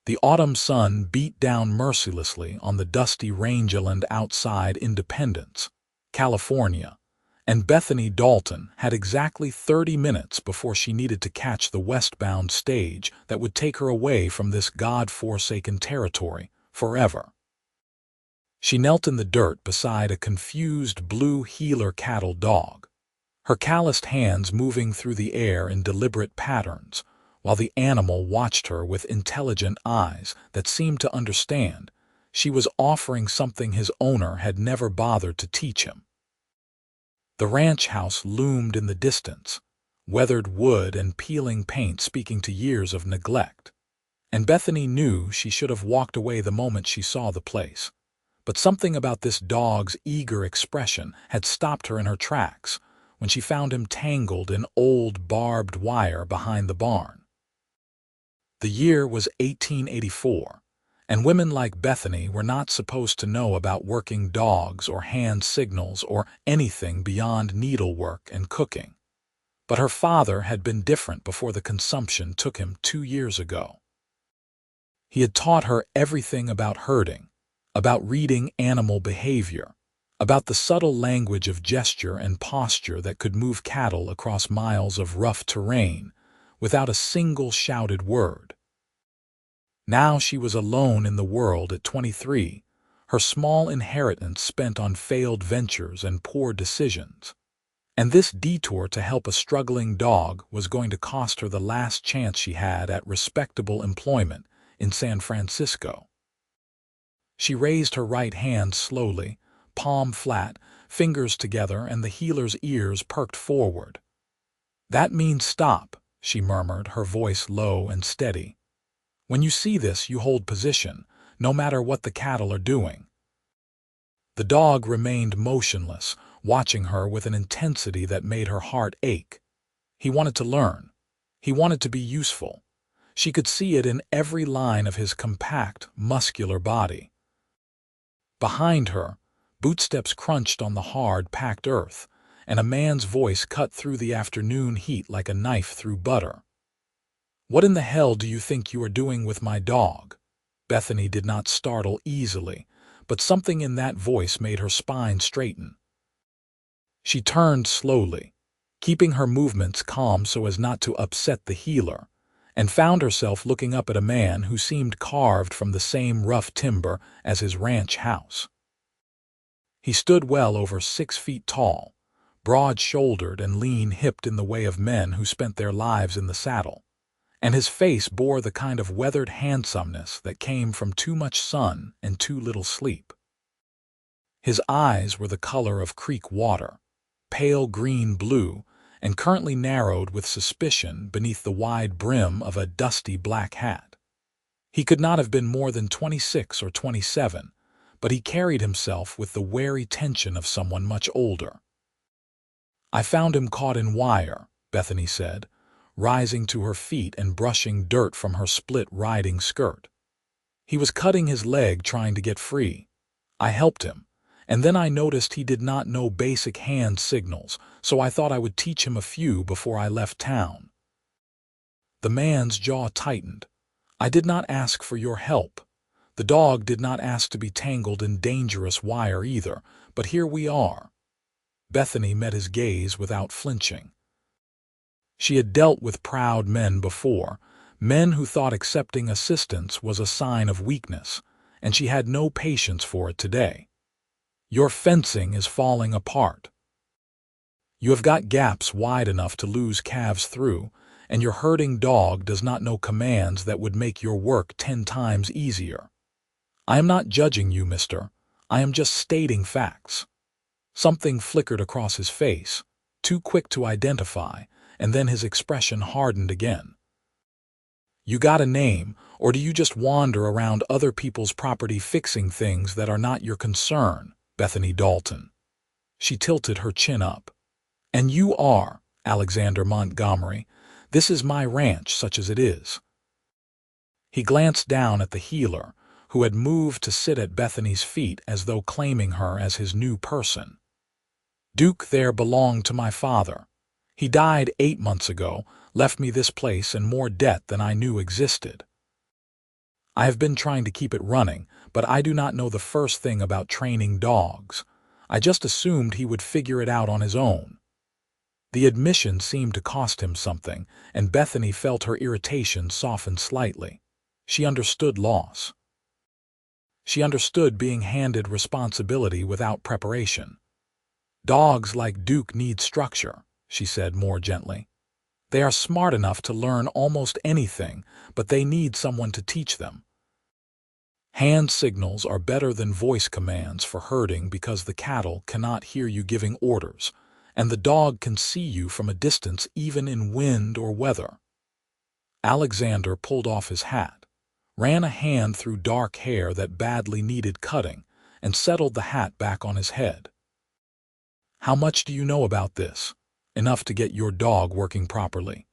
The autumn sun beat down mercilessly on the dusty rangeland outside Independence, California, and Bethany Dalton had exactly 30 minutes before she needed to catch the westbound stage that would take her away from this God-forsaken territory forever. She knelt in the dirt beside a confused blue heeler cattle dog, her calloused hands moving through the air in deliberate patterns, while the animal watched her with intelligent eyes that seemed to understand she was offering something his owner had never bothered to teach him. The ranch house loomed in the distance, weathered wood and peeling paint speaking to years of neglect, and Bethany knew she should have walked away the moment she saw the place. But something about this dog's eager expression had stopped her in her tracks when she found him tangled in old barbed wire behind the barn. The year was 1884, and women like Bethany were not supposed to know about working dogs or hand signals or anything beyond needlework and cooking. But her father had been different before the consumption took him 2 years ago. He had taught her everything about herding, about reading animal behavior, about the subtle language of gesture and posture that could move cattle across miles of rough terrain without a single shouted word. Now she was alone in the world at 23, her small inheritance spent on failed ventures and poor decisions. And this detour to help a struggling dog was going to cost her the last chance she had at respectable employment in San Francisco. She raised her right hand slowly, palm flat, fingers together, and the heeler's ears perked forward. "That means stop," she murmured, her voice low and steady. "When you see this, you hold position, no matter what the cattle are doing." The dog remained motionless, watching her with an intensity that made her heart ache. He wanted to learn. He wanted to be useful. She could see it in every line of his compact, muscular body. Behind her, bootsteps crunched on the hard, packed earth, and a man's voice cut through the afternoon heat like a knife through butter. "What in the hell do you think you are doing with my dog?" Bethany did not startle easily, but something in that voice made her spine straighten. She turned slowly, keeping her movements calm so as not to upset the heeler, and found herself looking up at a man who seemed carved from the same rough timber as his ranch house. He stood well over 6 feet tall, broad-shouldered and lean-hipped in the way of men who spent their lives in the saddle, and his face bore the kind of weathered handsomeness that came from too much sun and too little sleep. His eyes were the color of creek water, pale green-blue, and currently narrowed with suspicion beneath the wide brim of a dusty black hat. He could not have been more than 26 or 27, but he carried himself with the wary tension of someone much older. "I found him caught in wire," Bethany said, rising to her feet and brushing dirt from her split riding skirt. "He was cutting his leg trying to get free. I helped him, and then I noticed he did not know basic hand signals, so I thought I would teach him a few before I left town." The man's jaw tightened. "I did not ask for your help. The dog did not ask to be tangled in dangerous wire either, but here we are." Bethany met his gaze without flinching. She had dealt with proud men before, men who thought accepting assistance was a sign of weakness, and she had no patience for it today. "Your fencing is falling apart. You have got gaps wide enough to lose calves through, and your herding dog does not know commands that would make your work 10 times easier. I am not judging you, mister. I am just stating facts." Something flickered across his face, too quick to identify, and then his expression hardened again. "You got a name, or do you just wander around other people's property fixing things that are not your concern, Bethany Dalton?" She tilted her chin up. "And you are, Alexander Montgomery. This is my ranch, such as it is." He glanced down at the heeler, who had moved to sit at Bethany's feet as though claiming her as his new person. "Duke there belonged to my father. He died 8 months ago, left me this place and more debt than I knew existed. I have been trying to keep it running, but I do not know the first thing about training dogs. I just assumed he would figure it out on his own." The admission seemed to cost him something, and Bethany felt her irritation soften slightly. She understood loss. She understood being handed responsibility without preparation. "Dogs like Duke need structure," she said more gently. "They are smart enough to learn almost anything, but they need someone to teach them. Hand signals are better than voice commands for herding because the cattle cannot hear you giving orders, and the dog can see you from a distance even in wind or weather." Alexander pulled off his hat, ran a hand through dark hair that badly needed cutting, and settled the hat back on his head. "How much do you know about this? Enough to get your dog working properly."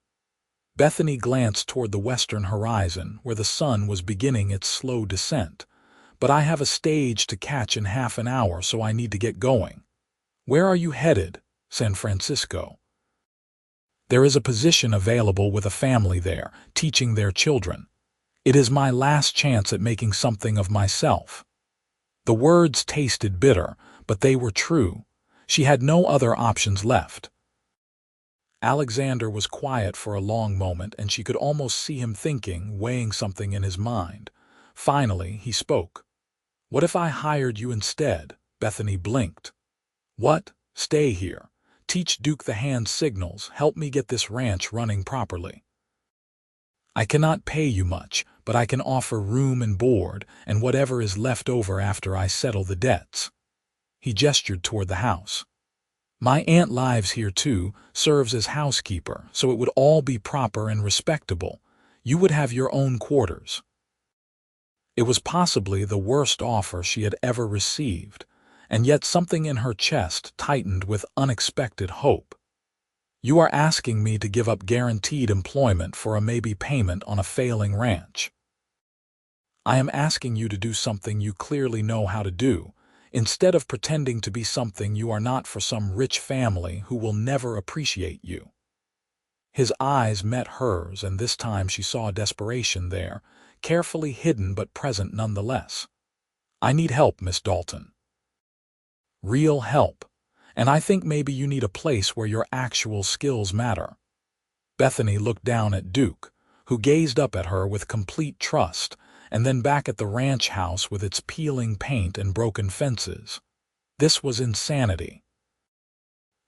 Bethany glanced toward the western horizon where the sun was beginning its slow descent. "But I have a stage to catch in half an hour, so I need to get going." "Where are you headed?" "San Francisco." "There is a position available with a family there, teaching their children. It is my last chance at making something of myself." The words tasted bitter, but they were true. She had no other options left. Alexander was quiet for a long moment, and she could almost see him thinking, weighing something in his mind. Finally, he spoke. "What if I hired you instead?" Bethany blinked. "What? Stay here. Teach Duke the hand signals. Help me get this ranch running properly." "I cannot pay you much, but I can offer room and board, and whatever is left over after I settle the debts." He gestured toward the house. "My aunt lives here too, serves as housekeeper, so it would all be proper and respectable. You would have your own quarters." It was possibly the worst offer she had ever received, and yet something in her chest tightened with unexpected hope. "You are asking me to give up guaranteed employment for a maybe payment on a failing ranch." "I am asking you to do something you clearly know how to do, instead of pretending to be something you are not for some rich family who will never appreciate you." His eyes met hers, and this time she saw desperation there, carefully hidden but present nonetheless. "I need help, Miss Dalton. Real help. And I think maybe you need a place where your actual skills matter." Bethany looked down at Duke, who gazed up at her with complete trust, and then back at the ranch house with its peeling paint and broken fences. This was insanity.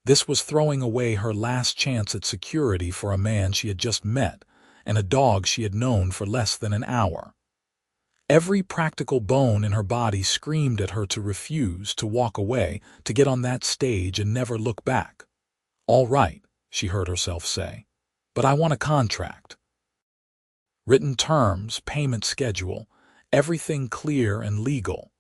This was throwing away her last chance at security for a man she had just met and a dog she had known for less than an hour. Every practical bone in her body screamed at her to refuse, to walk away, to get on that stage and never look back. "All right," she heard herself say, "but I want a contract. Written terms, payment schedule, everything clear and legal."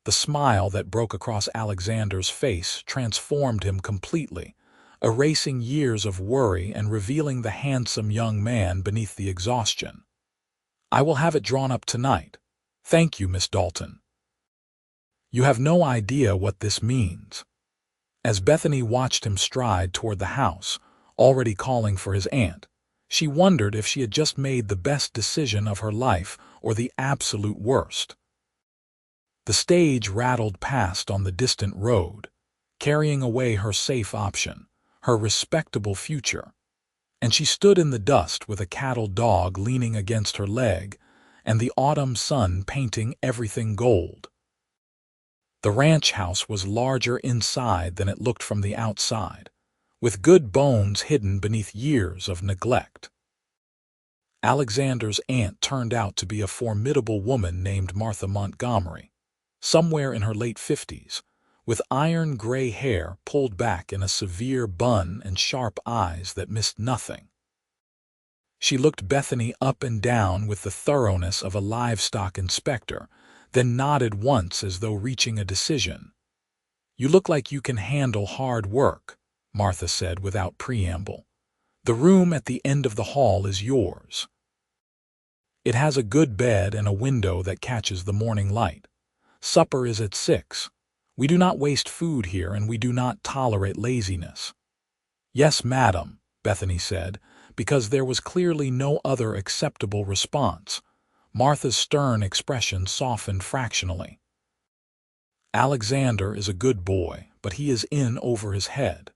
The smile that broke across Alexander's face transformed him completely, erasing years of worry and revealing the handsome young man beneath the exhaustion. "I will have it drawn up tonight. Thank you, Miss Dalton. You have no idea what this means." As Bethany watched him stride toward the house, already calling for his aunt, she wondered if she had just made the best decision of her life or the absolute worst. The stage rattled past on the distant road, carrying away her safe option, her respectable future, and she stood in the dust with a cattle dog leaning against her leg and the autumn sun painting everything gold. The ranch house was larger inside than it looked from the outside, with good bones hidden beneath years of neglect. Alexander's aunt turned out to be a formidable woman named Martha Montgomery, somewhere in her late 50s, with iron gray hair pulled back in a severe bun and sharp eyes that missed nothing. She looked Bethany up and down with the thoroughness of a livestock inspector, then nodded once as though reaching a decision. "You look like you can handle hard work," Martha said without preamble. "The room at the end of the hall is yours. It has a good bed and a window that catches the morning light. Supper is at 6. We do not waste food here, and we do not tolerate laziness." "Yes, madam," Bethany said, because there was clearly no other acceptable response. Martha's stern expression softened fractionally. Alexander is a good boy, but he is in over his head.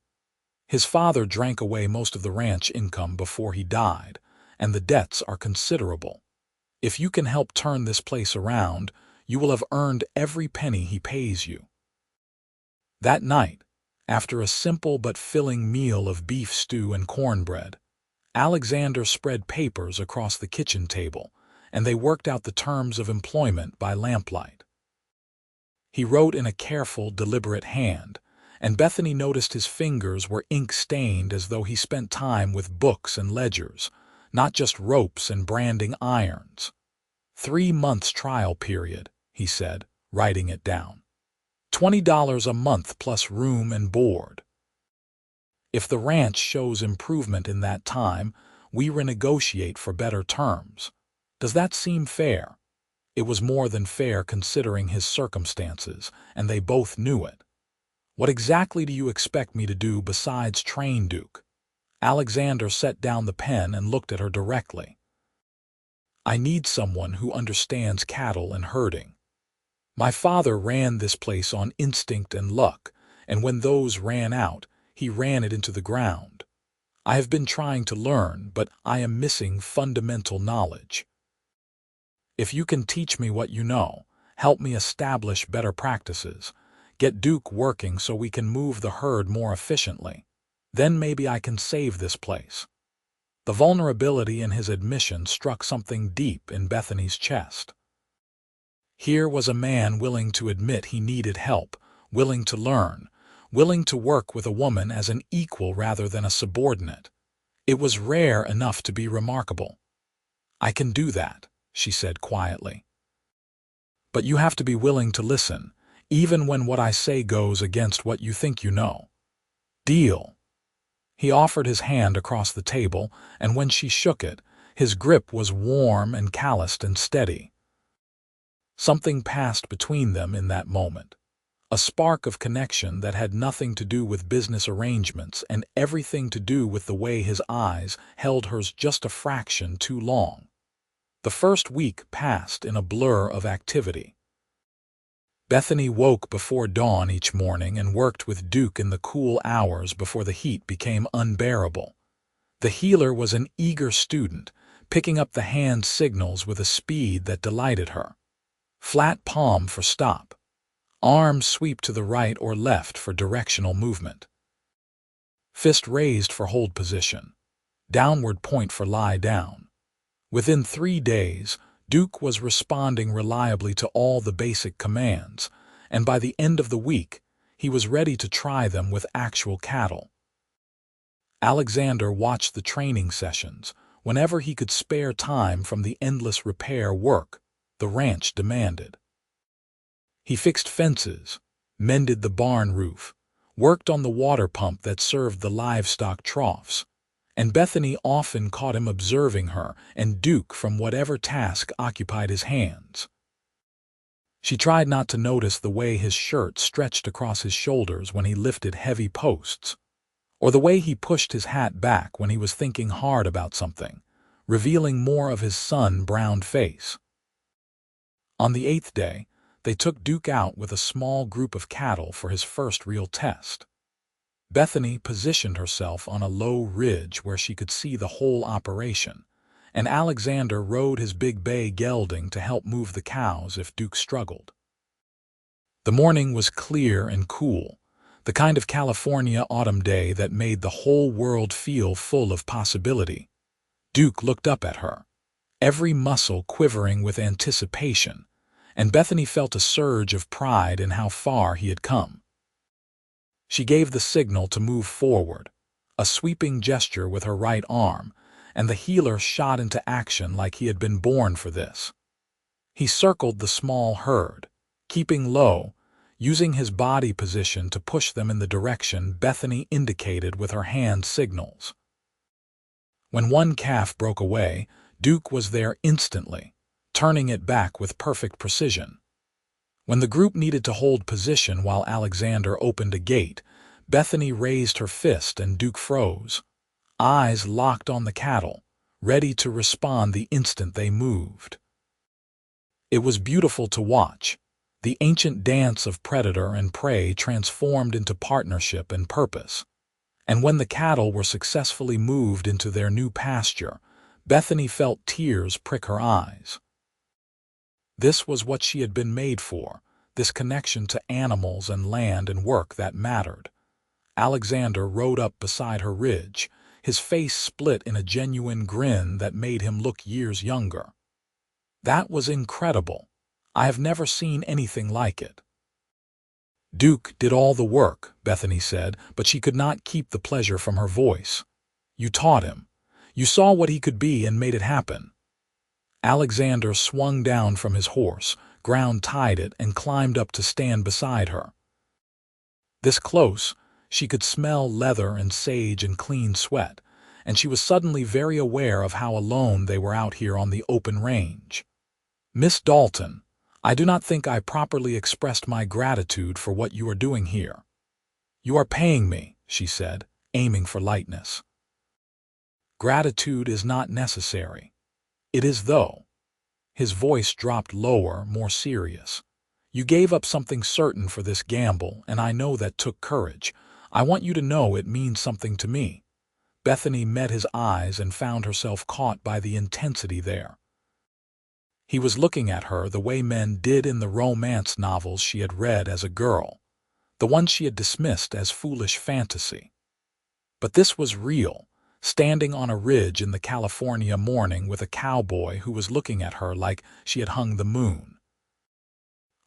His father drank away most of the ranch income before he died, and the debts are considerable. If you can help turn this place around, you will have earned every penny he pays you. That night, after a simple but filling meal of beef stew and cornbread, Alexander spread papers across the kitchen table, and they worked out the terms of employment by lamplight. He wrote in a careful, deliberate hand, and Bethany noticed his fingers were ink-stained as though he spent time with books and ledgers, not just ropes and branding irons. 3 months trial period, he said, writing it down. $20 a month plus room and board. If the ranch shows improvement in that time, we renegotiate for better terms. Does that seem fair? It was more than fair considering his circumstances, and they both knew it. What exactly do you expect me to do besides train Duke? Alexander set down the pen and looked at her directly. I need someone who understands cattle and herding. My father ran this place on instinct and luck, and when those ran out, he ran it into the ground. I have been trying to learn, but I am missing fundamental knowledge. If you can teach me what you know, help me establish better practices, get Duke working so we can move the herd more efficiently, then maybe I can save this place. The vulnerability in his admission struck something deep in Bethany's chest. Here was a man willing to admit he needed help, willing to learn, willing to work with a woman as an equal rather than a subordinate. It was rare enough to be remarkable. I can do that, she said quietly. But you have to be willing to listen, even when what I say goes against what you think you know. Deal. He offered his hand across the table, and when she shook it, his grip was warm and calloused and steady. Something passed between them in that moment. A spark of connection that had nothing to do with business arrangements and everything to do with the way his eyes held hers just a fraction too long. The first week passed in a blur of activity. Bethany woke before dawn each morning and worked with Duke in the cool hours before the heat became unbearable. The healer was an eager student, picking up the hand signals with a speed that delighted her. Flat palm for stop. Arm sweep to the right or left for directional movement. Fist raised for hold position. Downward point for lie down. Within 3 days, Duke was responding reliably to all the basic commands, and by the end of the week, he was ready to try them with actual cattle. Alexander watched the training sessions whenever he could spare time from the endless repair work the ranch demanded. He fixed fences, mended the barn roof, worked on the water pump that served the livestock troughs, and Bethany often caught him observing her and Duke from whatever task occupied his hands. She tried not to notice the way his shirt stretched across his shoulders when he lifted heavy posts, or the way he pushed his hat back when he was thinking hard about something, revealing more of his sun-browned face. On the 8th day, they took Duke out with a small group of cattle for his first real test. Bethany positioned herself on a low ridge where she could see the whole operation, and Alexander rode his big bay gelding to help move the cows if Duke struggled. The morning was clear and cool, the kind of California autumn day that made the whole world feel full of possibility. Duke looked up at her, every muscle quivering with anticipation, and Bethany felt a surge of pride in how far he had come. She gave the signal to move forward, a sweeping gesture with her right arm, and the healer shot into action like he had been born for this. He circled the small herd, keeping low, using his body position to push them in the direction Bethany indicated with her hand signals. When one calf broke away, Duke was there instantly, turning it back with perfect precision. When the group needed to hold position while Alexander opened a gate, Bethany raised her fist and Duke froze, eyes locked on the cattle, ready to respond the instant they moved. It was beautiful to watch, the ancient dance of predator and prey transformed into partnership and purpose. And when the cattle were successfully moved into their new pasture, Bethany felt tears prick her eyes. This was what she had been made for, this connection to animals and land and work that mattered. Alexander rode up beside her ridge, his face split in a genuine grin that made him look years younger. That was incredible. I have never seen anything like it. Duke did all the work, Bethany said, but she could not keep the pleasure from her voice. You taught him. You saw what he could be and made it happen. Alexander swung down from his horse, ground-tied it, and climbed up to stand beside her. This close, she could smell leather and sage and clean sweat, and she was suddenly very aware of how alone they were out here on the open range. Miss Dalton, I do not think I properly expressed my gratitude for what you are doing here. You are paying me, she said, aiming for lightness. Gratitude is not necessary. It is though. His voice dropped lower, more serious. You gave up something certain for this gamble, and I know that took courage. I want you to know it means something to me. Bethany met his eyes and found herself caught by the intensity there. He was looking at her the way men did in the romance novels she had read as a girl, the ones she had dismissed as foolish fantasy. But this was real, standing on a ridge in the California morning with a cowboy who was looking at her like she had hung the moon.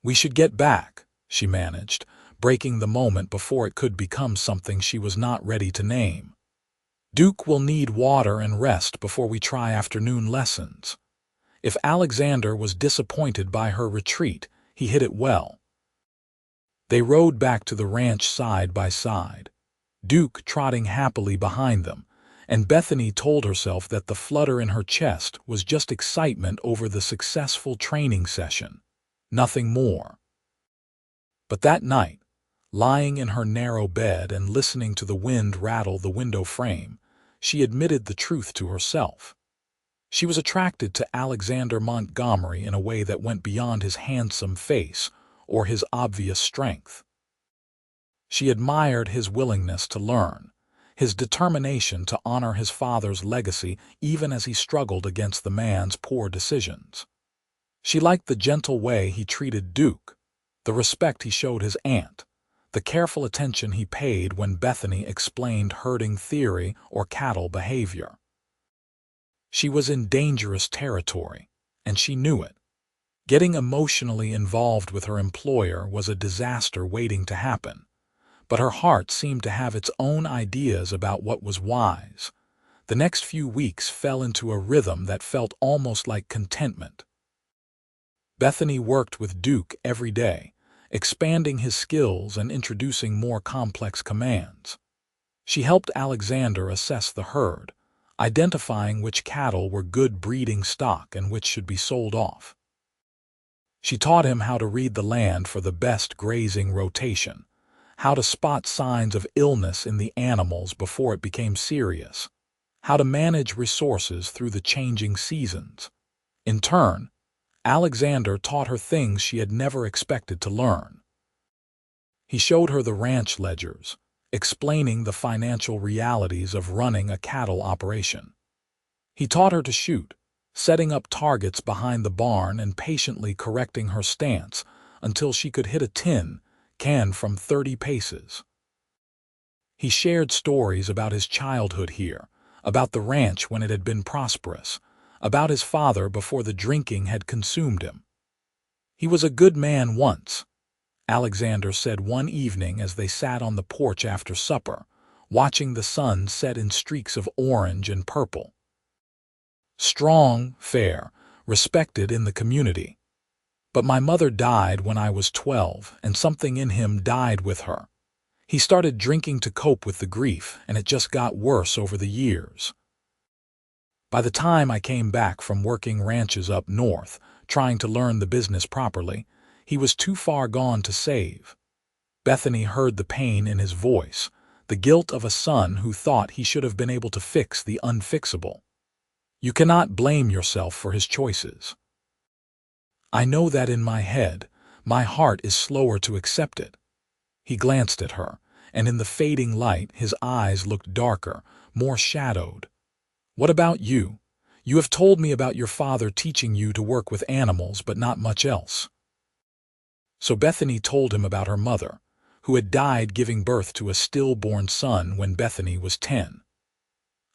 We should get back, she managed, breaking the moment before it could become something she was not ready to name. Duke will need water and rest before we try afternoon lessons. If Alexander was disappointed by her retreat, he hid it well. They rode back to the ranch side by side, Duke trotting happily behind them, and Bethany told herself that the flutter in her chest was just excitement over the successful training session, nothing more. But that night, lying in her narrow bed and listening to the wind rattle the window frame, she admitted the truth to herself. She was attracted to Alexander Montgomery in a way that went beyond his handsome face or his obvious strength. She admired his willingness to learn, his determination to honor his father's legacy even as he struggled against the man's poor decisions. She liked the gentle way he treated Duke, the respect he showed his aunt, the careful attention he paid when Bethany explained herding theory or cattle behavior. She was in dangerous territory, and she knew it. Getting emotionally involved with her employer was a disaster waiting to happen, but her heart seemed to have its own ideas about what was wise. The next few weeks fell into a rhythm that felt almost like contentment. Bethany worked with Duke every day, expanding his skills and introducing more complex commands. She helped Alexander assess the herd, identifying which cattle were good breeding stock and which should be sold off. She taught him how to read the land for the best grazing rotation, how to spot signs of illness in the animals before it became serious, how to manage resources through the changing seasons. In turn, Alexander taught her things she had never expected to learn. He showed her the ranch ledgers, explaining the financial realities of running a cattle operation. He taught her to shoot, setting up targets behind the barn and patiently correcting her stance until she could hit a tin can from 30 paces. He shared stories about his childhood here, about the ranch when it had been prosperous, about his father before the drinking had consumed him. He was a good man once, Alexander said one evening as they sat on the porch after supper, watching the sun set in streaks of orange and purple. Strong, fair, respected in the community. But my mother died when I was 12, and something in him died with her. He started drinking to cope with the grief, and it just got worse over the years. By the time I came back from working ranches up north, trying to learn the business properly, he was too far gone to save. Bethany heard the pain in his voice, the guilt of a son who thought he should have been able to fix the unfixable. You cannot blame yourself for his choices. I know that in my head. My heart is slower to accept it." He glanced at her, and in the fading light his eyes looked darker, more shadowed. "What about you? You have told me about your father teaching you to work with animals, but not much else." So Bethany told him about her mother, who had died giving birth to a stillborn son when Bethany was 10.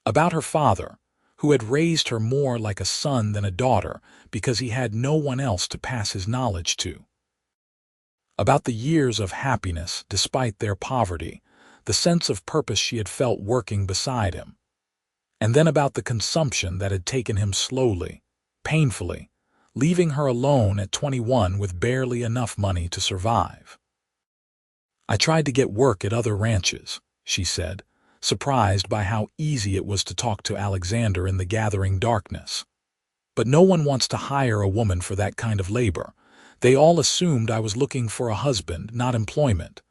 About her father, who had raised her more like a son than a daughter because he had no one else to pass his knowledge to. About the years of happiness despite their poverty, the sense of purpose she had felt working beside him. And then about the consumption that had taken him slowly, painfully, leaving her alone at 21 with barely enough money to survive. "I tried to get work at other ranches," she said, surprised by how easy it was to talk to Alexander in the gathering darkness. "But no one wants to hire a woman for that kind of labor. They all assumed I was looking for a husband, not employment.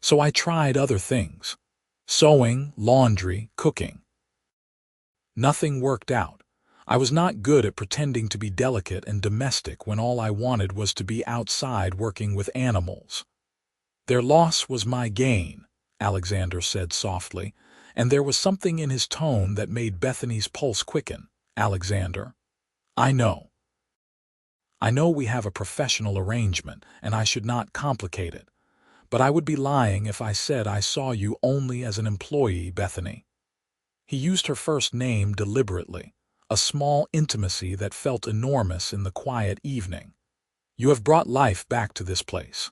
So I tried other things. Sewing, laundry, cooking. Nothing worked out. I was not good at pretending to be delicate and domestic when all I wanted was to be outside working with animals." "Their loss was my gain," Alexander said softly, and there was something in his tone that made Bethany's pulse quicken. "Alexander, I know. I know we have a professional arrangement, and I should not complicate it. But I would be lying if I said I saw you only as an employee, Bethany." He used her first name deliberately, a small intimacy that felt enormous in the quiet evening. "You have brought life back to this place.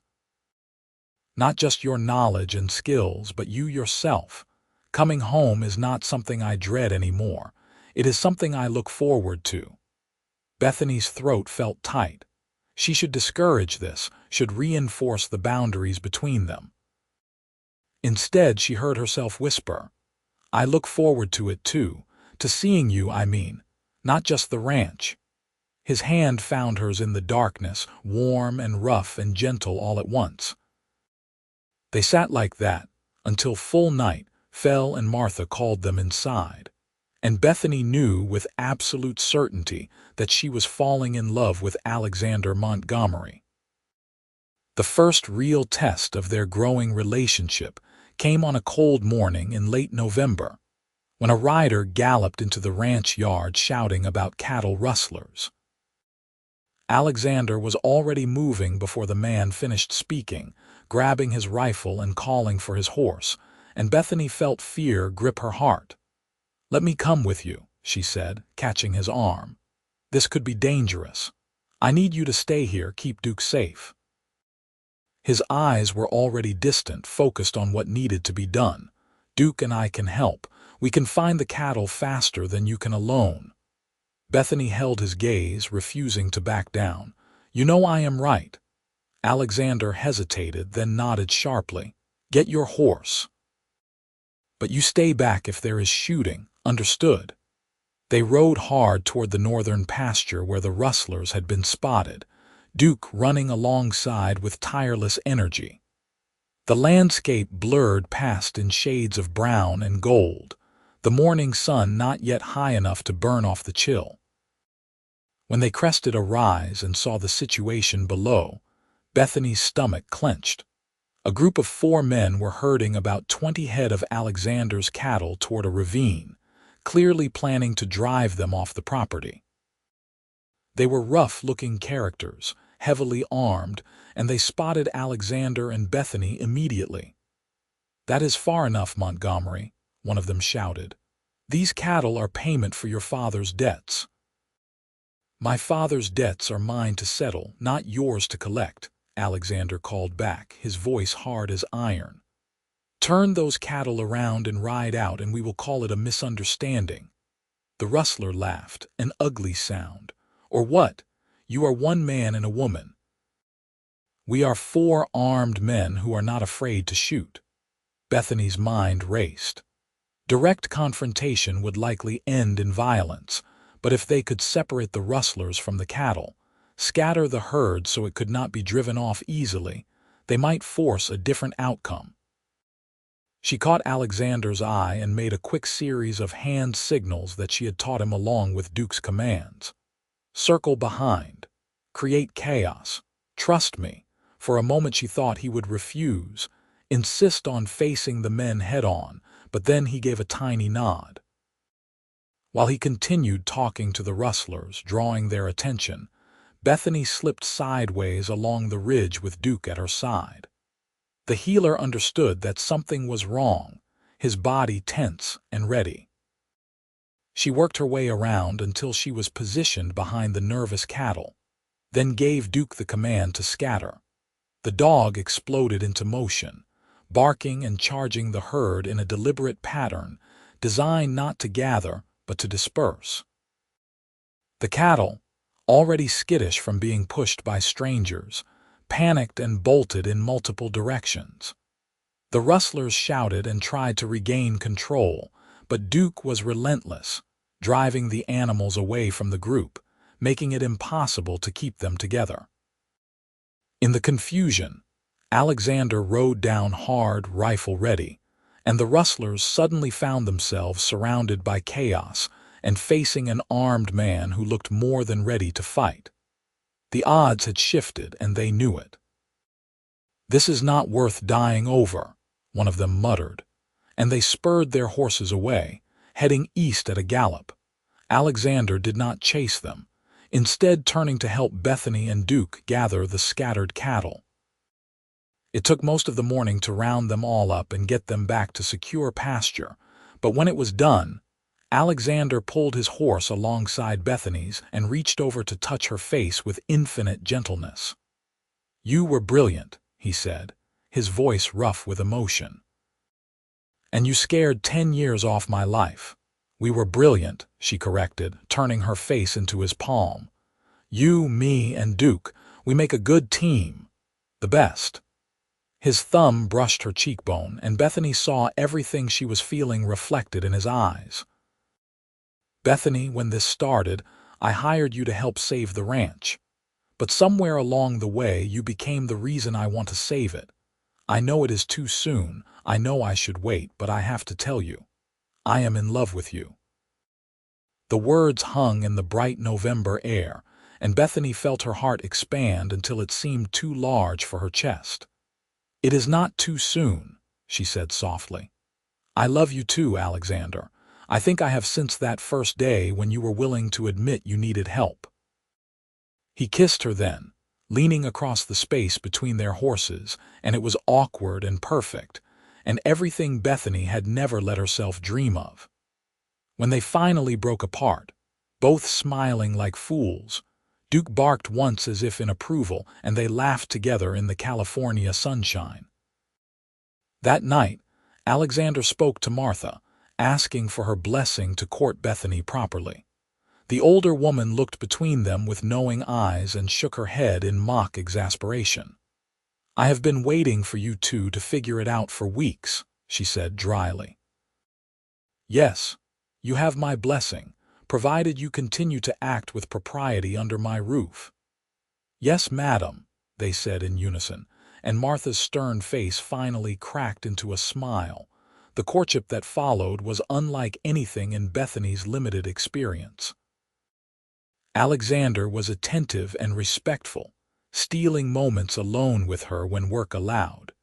Not just your knowledge and skills, but you yourself. Coming home is not something I dread anymore. It is something I look forward to." Bethany's throat felt tight. She should discourage this, should reinforce the boundaries between them. Instead, she heard herself whisper, "I look forward to it too, to seeing you, I mean, not just the ranch." His hand found hers in the darkness, warm and rough and gentle all at once. They sat like that until full night fell and Martha called them inside. And Bethany knew with absolute certainty that she was falling in love with Alexander Montgomery. The first real test of their growing relationship came on a cold morning in late November, when a rider galloped into the ranch yard shouting about cattle rustlers. Alexander was already moving before the man finished speaking, grabbing his rifle and calling for his horse, and Bethany felt fear grip her heart. "Let me come with you," she said, catching his arm. "This could be dangerous. I need you to stay here, keep Duke safe." His eyes were already distant, focused on what needed to be done. "Duke and I can help. We can find the cattle faster than you can alone." Bethany held his gaze, refusing to back down. "You know I am right." Alexander hesitated, then nodded sharply. "Get your horse. But you stay back if there is shooting, understood?" They rode hard toward the northern pasture where the rustlers had been spotted, Duke running alongside with tireless energy. The landscape blurred past in shades of brown and gold, the morning sun not yet high enough to burn off the chill. When they crested a rise and saw the situation below, Bethany's stomach clenched. A group of 4 men were herding about 20 head of Alexander's cattle toward a ravine, clearly planning to drive them off the property. They were rough-looking characters, heavily armed, and they spotted Alexander and Bethany immediately. "That is far enough, Montgomery," one of them shouted. "These cattle are payment for your father's debts." "My father's debts are mine to settle, not yours to collect," Alexander called back, his voice hard as iron. "Turn those cattle around and ride out, and we will call it a misunderstanding." The rustler laughed, an ugly sound. "Or what? You are 1 man and a woman. We are 4 armed men who are not afraid to shoot." Bethany's mind raced. Direct confrontation would likely end in violence, but if they could separate the rustlers from the cattle, scatter the herd so it could not be driven off easily, they might force a different outcome. She caught Alexander's eye and made a quick series of hand signals that she had taught him along with Duke's commands. "Circle behind. create chaos. Trust me." For a moment she thought he would refuse, insist on facing the men head-on, but then he gave a tiny nod. While he continued talking to the rustlers, drawing their attention, Bethany slipped sideways along the ridge with Duke at her side. The healer understood that something was wrong, his body tense and ready. She worked her way around until she was positioned behind the nervous cattle, then gave Duke the command to scatter. The dog exploded into motion, barking and charging the herd in a deliberate pattern designed not to gather but to disperse. The cattle, already skittish from being pushed by strangers, panicked and bolted in multiple directions. The rustlers shouted and tried to regain control, but Duke was relentless, driving the animals away from the group, making it impossible to keep them together. In the confusion, Alexander rode down hard, rifle ready, and the rustlers suddenly found themselves surrounded by chaos and facing an armed man who looked more than ready to fight. The odds had shifted, and they knew it. "This is not worth dying over," one of them muttered, and they spurred their horses away, heading east at a gallop. Alexander did not chase them, instead turning to help Bethany and Duke gather the scattered cattle. It took most of the morning to round them all up and get them back to secure pasture, but when it was done, Alexander pulled his horse alongside Bethany's and reached over to touch her face with infinite gentleness. "You were brilliant," he said, his voice rough with emotion. "And you scared 10 years off my life." "We were brilliant," she corrected, turning her face into his palm. "You, me, and Duke, we make a good team. The best." His thumb brushed her cheekbone, and Bethany saw everything she was feeling reflected in his eyes. "Bethany, when this started, I hired you to help save the ranch. But somewhere along the way you became the reason I want to save it. I know it is too soon, I know I should wait, but I have to tell you. I am in love with you." The words hung in the bright November air, and Bethany felt her heart expand until it seemed too large for her chest. "It is not too soon," she said softly. "I love you too, Alexander. I think I have since that first day when you were willing to admit you needed help." He kissed her then, leaning across the space between their horses, and it was awkward and perfect, and everything Bethany had never let herself dream of. When they finally broke apart, both smiling like fools, Duke barked once as if in approval, and they laughed together in the California sunshine. That night, Alexander spoke to Martha, asking for her blessing to court Bethany properly. The older woman looked between them with knowing eyes and shook her head in mock exasperation. "I have been waiting for you two to figure it out for weeks," she said dryly. "Yes, you have my blessing, provided you continue to act with propriety under my roof." "Yes, madam," they said in unison, and Martha's stern face finally cracked into a smile. The courtship that followed was unlike anything in Bethany's limited experience. Alexander was attentive and respectful, stealing moments alone with her when work allowed,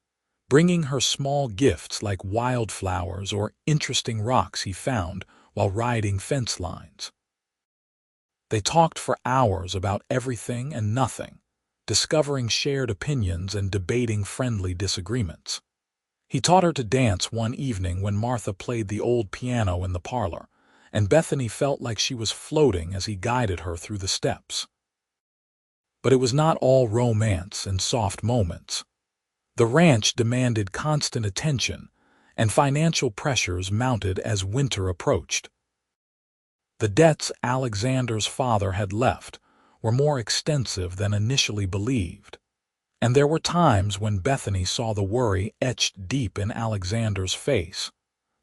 bringing her small gifts like wildflowers or interesting rocks he found while riding fence lines. They talked for hours about everything and nothing, discovering shared opinions and debating friendly disagreements. He taught her to dance one evening when Martha played the old piano in the parlor, and Bethany felt like she was floating as he guided her through the steps. But it was not all romance and soft moments. The ranch demanded constant attention, and financial pressures mounted as winter approached. The debts Alexander's father had left were more extensive than initially believed, and there were times when Bethany saw the worry etched deep in Alexander's face,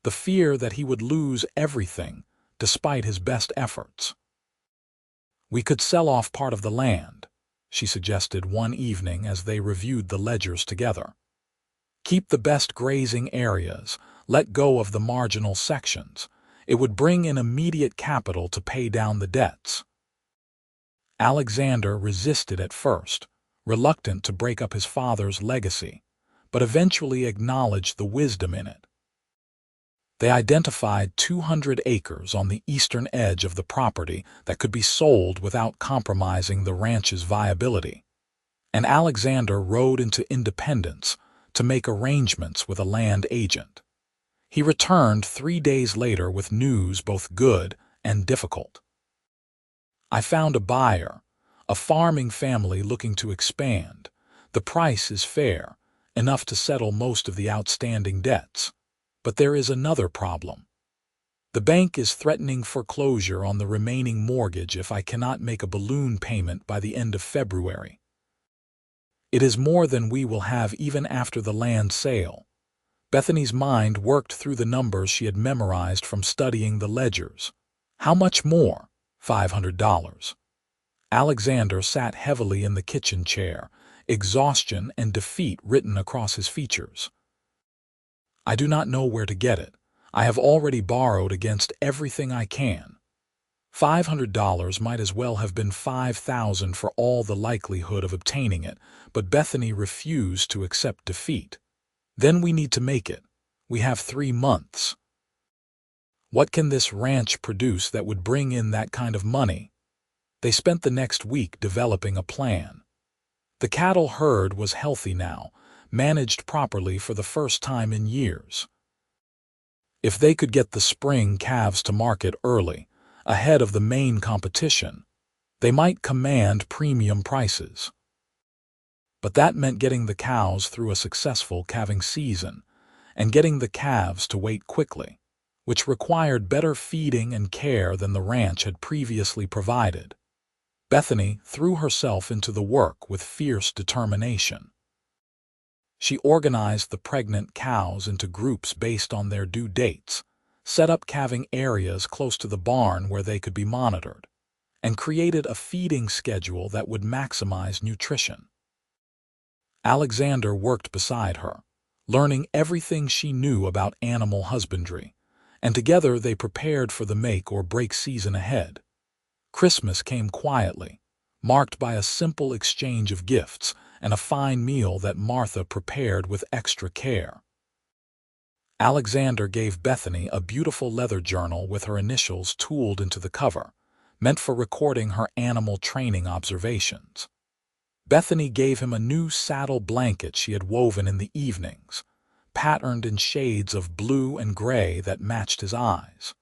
the fear that he would lose everything despite his best efforts. "We could sell off part of the land," she suggested one evening as they reviewed the ledgers together. "Keep the best grazing areas, let go of the marginal sections. It would bring in immediate capital to pay down the debts." Alexander resisted at first, reluctant to break up his father's legacy, but eventually acknowledged the wisdom in it. They identified 200 acres on the eastern edge of the property that could be sold without compromising the ranch's viability, and Alexander rode into Independence to make arrangements with a land agent. He returned 3 days later with news both good and difficult. "I found a buyer, a farming family looking to expand. The price is fair, enough to settle most of the outstanding debts. But there is another problem. The bank is threatening foreclosure on the remaining mortgage if I cannot make a balloon payment by the end of February. It is more than we will have even after the land sale." Bethany's mind worked through the numbers she had memorized from studying the ledgers. "How much more?" $500. Alexander sat heavily in the kitchen chair, exhaustion and defeat written across his features. "I do not know where to get it. I have already borrowed against everything I can." $500 might as well have been $5,000 for all the likelihood of obtaining it, but Bethany refused to accept defeat. "Then we need to make it. We have 3 months. What can this ranch produce that would bring in that kind of money?" They spent the next week developing a plan. The cattle herd was healthy now, managed properly for the first time in years. If they could get the spring calves to market early, ahead of the main competition, they might command premium prices. But that meant getting the cows through a successful calving season, and getting the calves to wait quickly, which required better feeding and care than the ranch had previously provided. Bethany threw herself into the work with fierce determination. She organized the pregnant cows into groups based on their due dates, set up calving areas close to the barn where they could be monitored, and created a feeding schedule that would maximize nutrition. Alexander worked beside her, learning everything she knew about animal husbandry, and together they prepared for the make-or-break season ahead. Christmas came quietly, marked by a simple exchange of gifts and a fine meal that Martha prepared with extra care. Alexander gave Bethany a beautiful leather journal with her initials tooled into the cover, meant for recording her animal training observations. Bethany gave him a new saddle blanket she had woven in the evenings, patterned in shades of blue and gray that matched his eyes.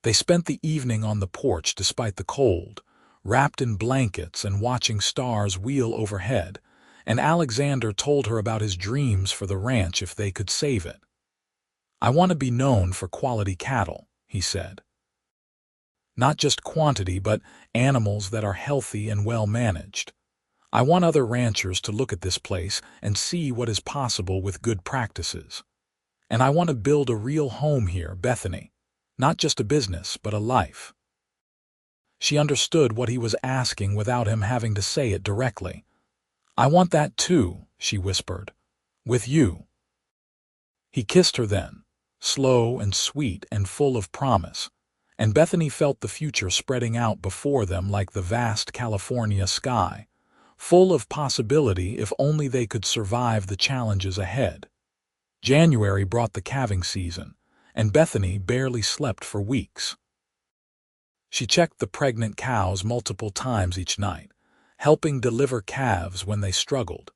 They spent the evening on the porch despite the cold, wrapped in blankets and watching stars wheel overhead, and Alexander told her about his dreams for the ranch if they could save it. "I want to be known for quality cattle," he said. "Not just quantity, but animals that are healthy and well managed. I want other ranchers to look at this place and see what is possible with good practices. And I want to build a real home here, Bethany. Not just a business, but a life." She understood what he was asking without him having to say it directly. "I want that too," she whispered. "With you." He kissed her then, slow and sweet and full of promise, and Bethany felt the future spreading out before them like the vast California sky, full of possibility if only they could survive the challenges ahead. January brought the calving season, and Bethany barely slept for weeks. She checked the pregnant cows multiple times each night, helping deliver calves when they struggled,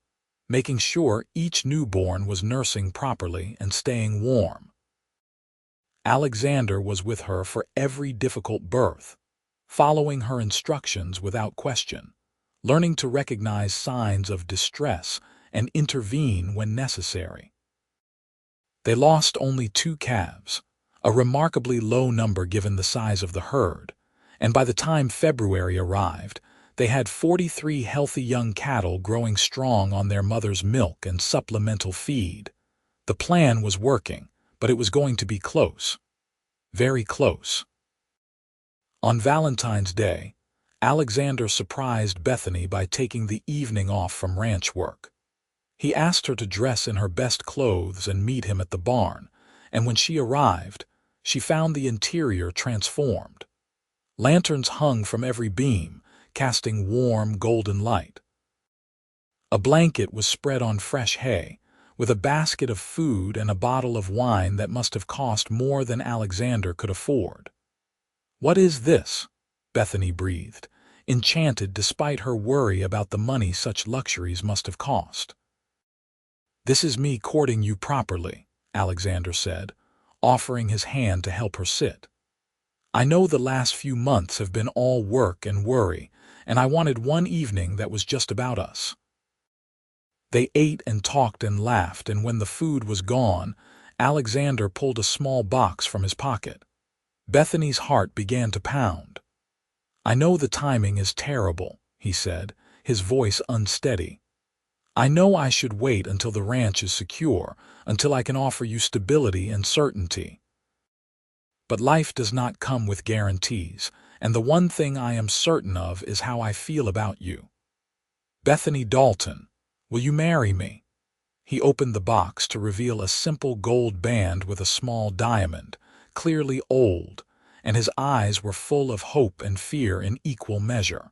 making sure each newborn was nursing properly and staying warm. Alexander was with her for every difficult birth, following her instructions without question, learning to recognize signs of distress and intervene when necessary. They lost only 2 calves, a remarkably low number given the size of the herd, and by the time February arrived, they had 43 healthy young cattle growing strong on their mother's milk and supplemental feed. The plan was working, but it was going to be close. Very close. On Valentine's Day, Alexander surprised Bethany by taking the evening off from ranch work. He asked her to dress in her best clothes and meet him at the barn, and when she arrived, she found the interior transformed. Lanterns hung from every beam, casting warm, golden light. A blanket was spread on fresh hay, with a basket of food and a bottle of wine that must have cost more than Alexander could afford. "What is this?" Bethany breathed, enchanted despite her worry about the money such luxuries must have cost. "This is me courting you properly," Alexander said, offering his hand to help her sit. "I know the last few months have been all work and worry, and I wanted one evening that was just about us." They ate and talked and laughed, and when the food was gone, Alexander pulled a small box from his pocket. Bethany's heart began to pound. "I know the timing is terrible," he said, his voice unsteady. "I know I should wait until the ranch is secure, until I can offer you stability and certainty. But life does not come with guarantees, and the one thing I am certain of is how I feel about you. Bethany Dalton, will you marry me?" He opened the box to reveal a simple gold band with a small diamond, clearly old, and his eyes were full of hope and fear in equal measure.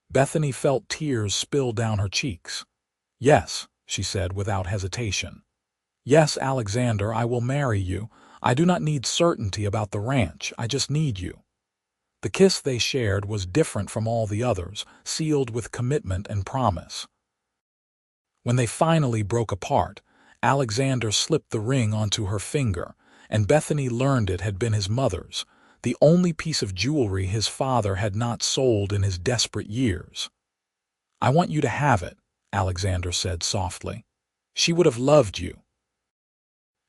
Bethany felt tears spill down her cheeks. "Yes," she said without hesitation. "Yes, Alexander, I will marry you. I do not need certainty about the ranch, I just need you." The kiss they shared was different from all the others, sealed with commitment and promise. When they finally broke apart, Alexander slipped the ring onto her finger, and Bethany learned it had been his mother's, the only piece of jewelry his father had not sold in his desperate years. "I want you to have it," Alexander said softly. "She would have loved you.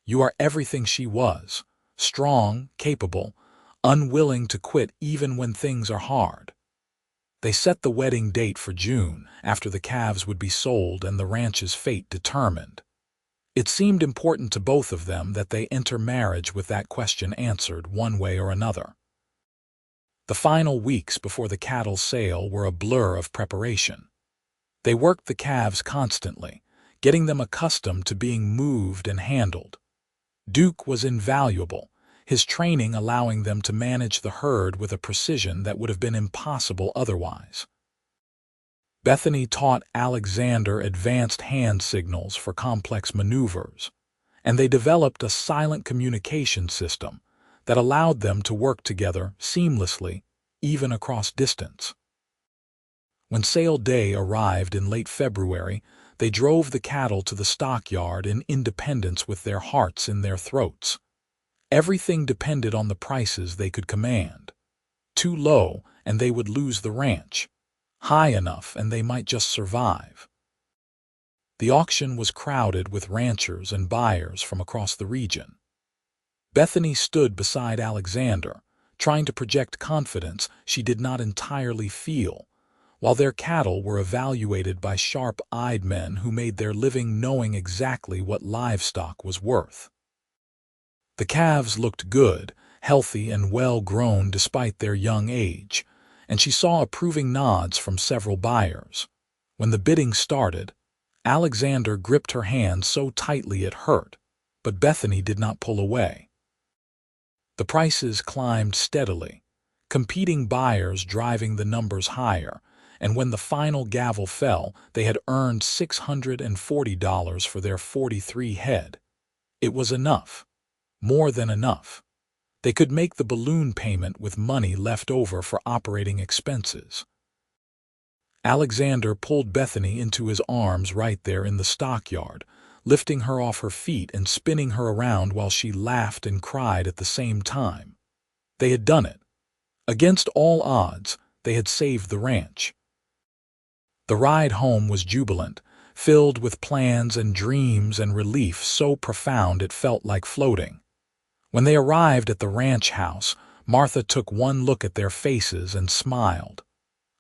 You are everything she was, strong, capable, unwilling to quit even when things are hard." They set the wedding date for June, after the calves would be sold and the ranch's fate determined. It seemed important to both of them that they enter marriage with that question answered one way or another. The final weeks before the cattle sale were a blur of preparation. They worked the calves constantly, getting them accustomed to being moved and handled. Duke was invaluable, his training allowing them to manage the herd with a precision that would have been impossible otherwise. Bethany taught Alexander advanced hand signals for complex maneuvers, and they developed a silent communication system that allowed them to work together seamlessly, even across distance. When sale day arrived in late February, they drove the cattle to the stockyard in independence with their hearts in their throats. Everything depended on the prices they could command. Too low, and they would lose the ranch. High enough, and they might just survive. The auction was crowded with ranchers and buyers from across the region. Bethany stood beside Alexander, trying to project confidence she did not entirely feel, while their cattle were evaluated by sharp-eyed men who made their living knowing exactly what livestock was worth. The calves looked good, healthy and well-grown despite their young age, and she saw approving nods from several buyers. When the bidding started, Alexander gripped her hand so tightly it hurt, but Bethany did not pull away. The prices climbed steadily, competing buyers driving the numbers higher, and when the final gavel fell, they had earned $640 for their 43 head. It was enough. More than enough. They could make the balloon payment with money left over for operating expenses. Alexander pulled Bethany into his arms right there in the stockyard, lifting her off her feet and spinning her around while she laughed and cried at the same time. They had done it. Against all odds, they had saved the ranch. The ride home was jubilant, filled with plans and dreams and relief so profound it felt like floating. When they arrived at the ranch house, Martha took one look at their faces and smiled.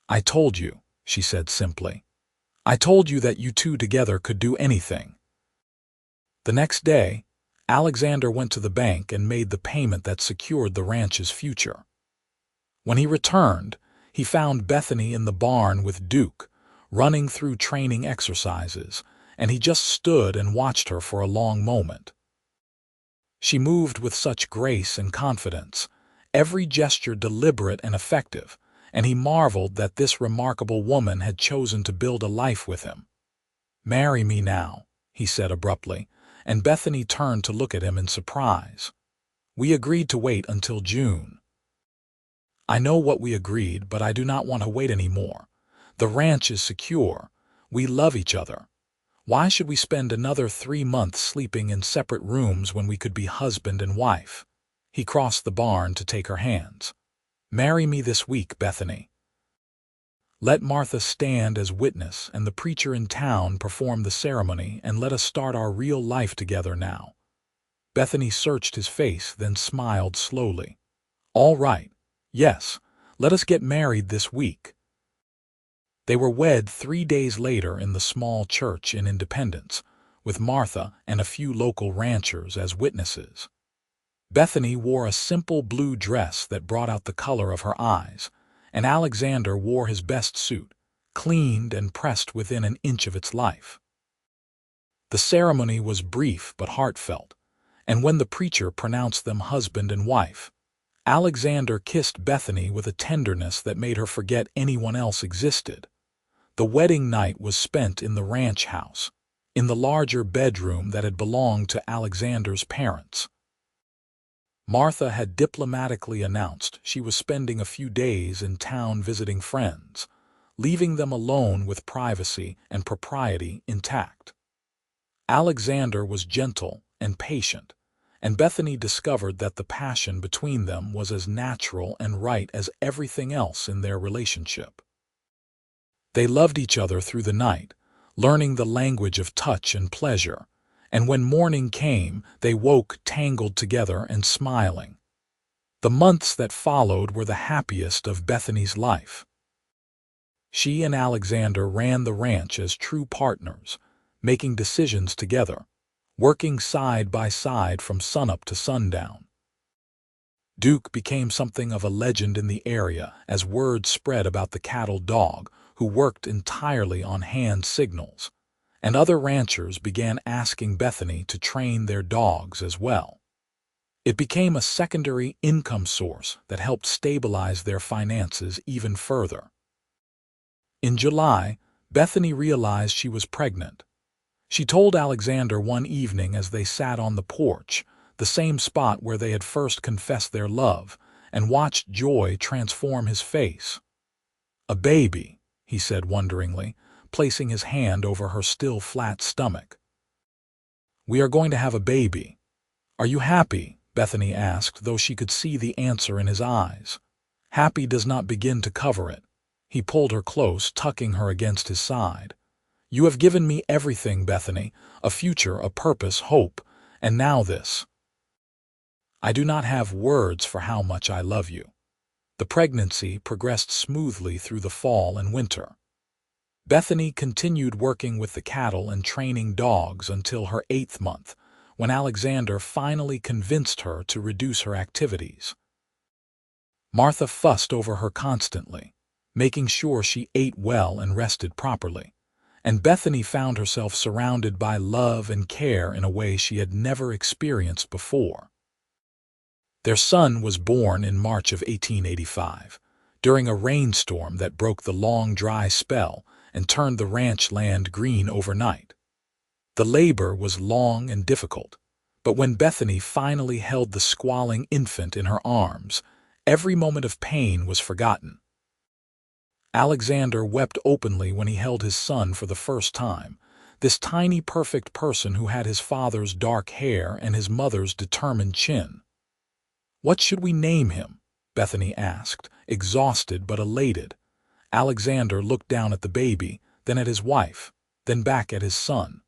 "I told you," she said simply. "I told you that you two together could do anything." The next day, Alexander went to the bank and made the payment that secured the ranch's future. When he returned, he found Bethany in the barn with Duke, running through training exercises, and he just stood and watched her for a long moment. She moved with such grace and confidence, every gesture deliberate and effective, and he marveled that this remarkable woman had chosen to build a life with him. "Marry me now," he said abruptly, and Bethany turned to look at him in surprise. "We agreed to wait until June." "I know what we agreed, but I do not want to wait any more. The ranch is secure. We love each other. Why should we spend another 3 months sleeping in separate rooms when we could be husband and wife?" He crossed the barn to take her hands. "Marry me this week, Bethany. Let Martha stand as witness and the preacher in town perform the ceremony, and let us start our real life together now." Bethany searched his face, then smiled slowly. "All right. Yes, let us get married this week." They were wed 3 days later in the small church in Independence, with Martha and a few local ranchers as witnesses. Bethany wore a simple blue dress that brought out the color of her eyes, and Alexander wore his best suit, cleaned and pressed within an inch of its life. The ceremony was brief but heartfelt, and when the preacher pronounced them husband and wife, Alexander kissed Bethany with a tenderness that made her forget anyone else existed. The wedding night was spent in the ranch house, in the larger bedroom that had belonged to Alexander's parents. Martha had diplomatically announced she was spending a few days in town visiting friends, leaving them alone with privacy and propriety intact. Alexander was gentle and patient, and Bethany discovered that the passion between them was as natural and right as everything else in their relationship. They loved each other through the night, learning the language of touch and pleasure, and when morning came, they woke tangled together and smiling. The months that followed were the happiest of Bethany's life. She and Alexander ran the ranch as true partners, making decisions together, working side by side from sunup to sundown. Duke became something of a legend in the area as word spread about the cattle dog, who worked entirely on hand signals, and other ranchers began asking Bethany to train their dogs as well. It became a secondary income source that helped stabilize their finances even further. In July, Bethany realized she was pregnant. She told Alexander one evening as they sat on the porch, the same spot where they had first confessed their love, and watched joy transform his face. "A baby," he said wonderingly, placing his hand over her still flat stomach. "We are going to have a baby. Are you happy?" Bethany asked, though she could see the answer in his eyes. Happy does not begin to cover it. He pulled her close, tucking her against his side. "You have given me everything, Bethany, a future, a purpose, hope, and now this. I do not have words for how much I love you." The pregnancy progressed smoothly through the fall and winter. Bethany continued working with the cattle and training dogs until her 8th month, when Alexander finally convinced her to reduce her activities. Martha fussed over her constantly, making sure she ate well and rested properly, and Bethany found herself surrounded by love and care in a way she had never experienced before. Their son was born in March of 1885, during a rainstorm that broke the long dry spell and turned the ranch land green overnight. The labor was long and difficult, but when Bethany finally held the squalling infant in her arms, every moment of pain was forgotten. Alexander wept openly when he held his son for the first time, this tiny perfect person who had his father's dark hair and his mother's determined chin. "What should we name him?" Bethany asked, exhausted but elated. Alexander looked down at the baby, then at his wife, then back at his son.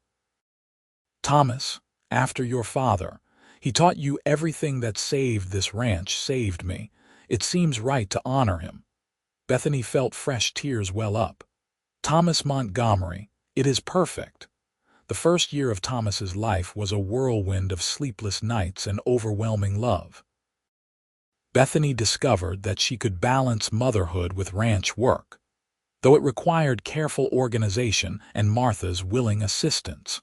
"Thomas, after your father. He taught you everything that saved this ranch, saved me. It seems right to honor him." Bethany felt fresh tears well up. "Thomas Montgomery, it is perfect." The first year of Thomas's life was a whirlwind of sleepless nights and overwhelming love. Bethany discovered that she could balance motherhood with ranch work, though it required careful organization and Martha's willing assistance.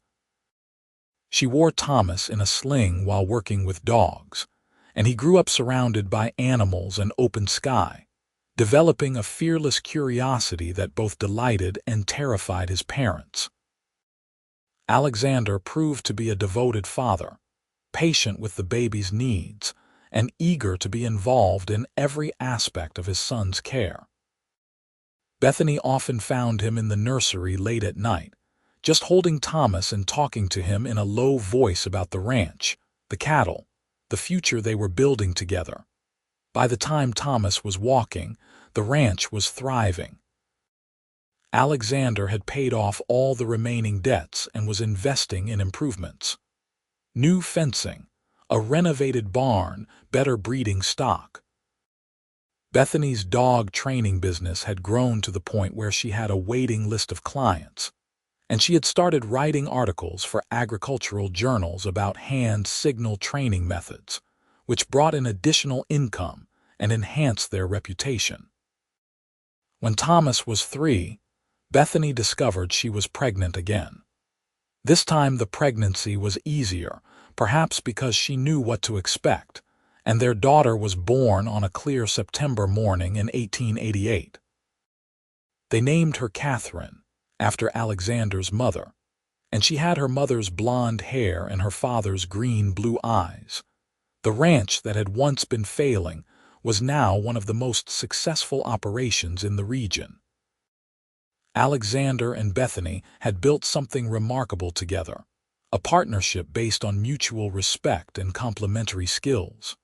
She wore Thomas in a sling while working with dogs, and he grew up surrounded by animals and open sky, developing a fearless curiosity that both delighted and terrified his parents. Alexander proved to be a devoted father, patient with the baby's needs, and eager to be involved in every aspect of his son's care. Bethany often found him in the nursery late at night, just holding Thomas and talking to him in a low voice about the ranch, the cattle, the future they were building together. By the time Thomas was walking, the ranch was thriving. Alexander had paid off all the remaining debts and was investing in improvements. New fencing, a renovated barn, better breeding stock. Bethany's dog training business had grown to the point where she had a waiting list of clients, and she had started writing articles for agricultural journals about hand signal training methods, which brought in additional income and enhanced their reputation. When Thomas was 3, Bethany discovered she was pregnant again. This time the pregnancy was easier, perhaps because she knew what to expect, and their daughter was born on a clear September morning in 1888. They named her Catherine, after Alexander's mother, and she had her mother's blonde hair and her father's green-blue eyes. The ranch that had once been failing was now one of the most successful operations in the region. Alexander and Bethany had built something remarkable together, a partnership based on mutual respect and complementary skills.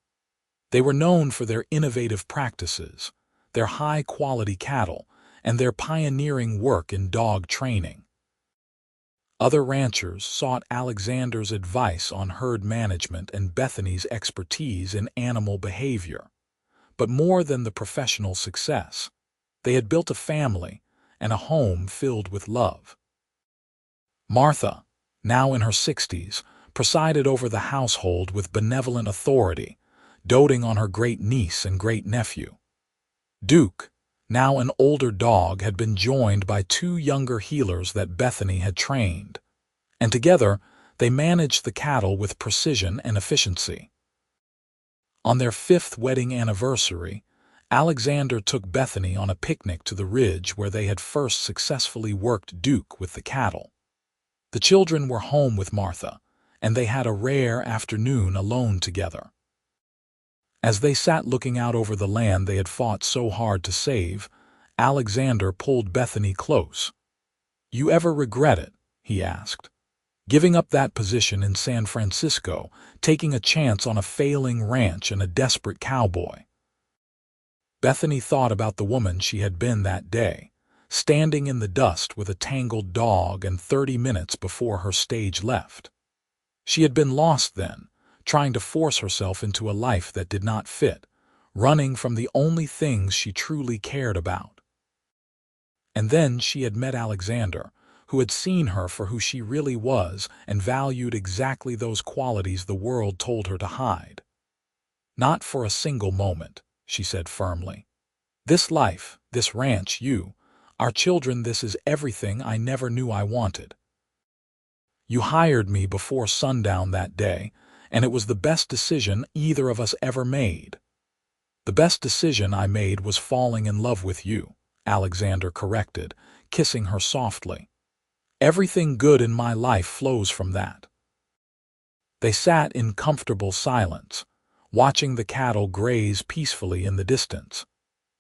They were known for their innovative practices, their high-quality cattle, and their pioneering work in dog training. Other ranchers sought Alexander's advice on herd management and Bethany's expertise in animal behavior. But more than the professional success, they had built a family and a home filled with love. Martha, now in her 60s, presided over the household with benevolent authority, doting on her great-niece and great-nephew. Duke, now an older dog, had been joined by 2 younger heelers that Bethany had trained, and together they managed the cattle with precision and efficiency. On their 5th wedding anniversary, Alexander took Bethany on a picnic to the ridge where they had first successfully worked Duke with the cattle. The children were home with Martha, and they had a rare afternoon alone together. As they sat looking out over the land they had fought so hard to save, Alexander pulled Bethany close. "You ever regret it?" he asked. "Giving up that position in San Francisco, taking a chance on a failing ranch and a desperate cowboy?" Bethany thought about the woman she had been that day, standing in the dust with a tangled dog and 30 minutes before her stage left. She had been lost then, trying to force herself into a life that did not fit, running from the only things she truly cared about. And then she had met Alexander, who had seen her for who she really was and valued exactly those qualities the world told her to hide. "Not for a single moment," she said firmly. "This life, this ranch, you, our children, this is everything I never knew I wanted. You hired me before sundown that day, and it was the best decision either of us ever made." "The best decision I made was falling in love with you," Alexander corrected, kissing her softly. "Everything good in my life flows from that." They sat in comfortable silence, watching the cattle graze peacefully in the distance,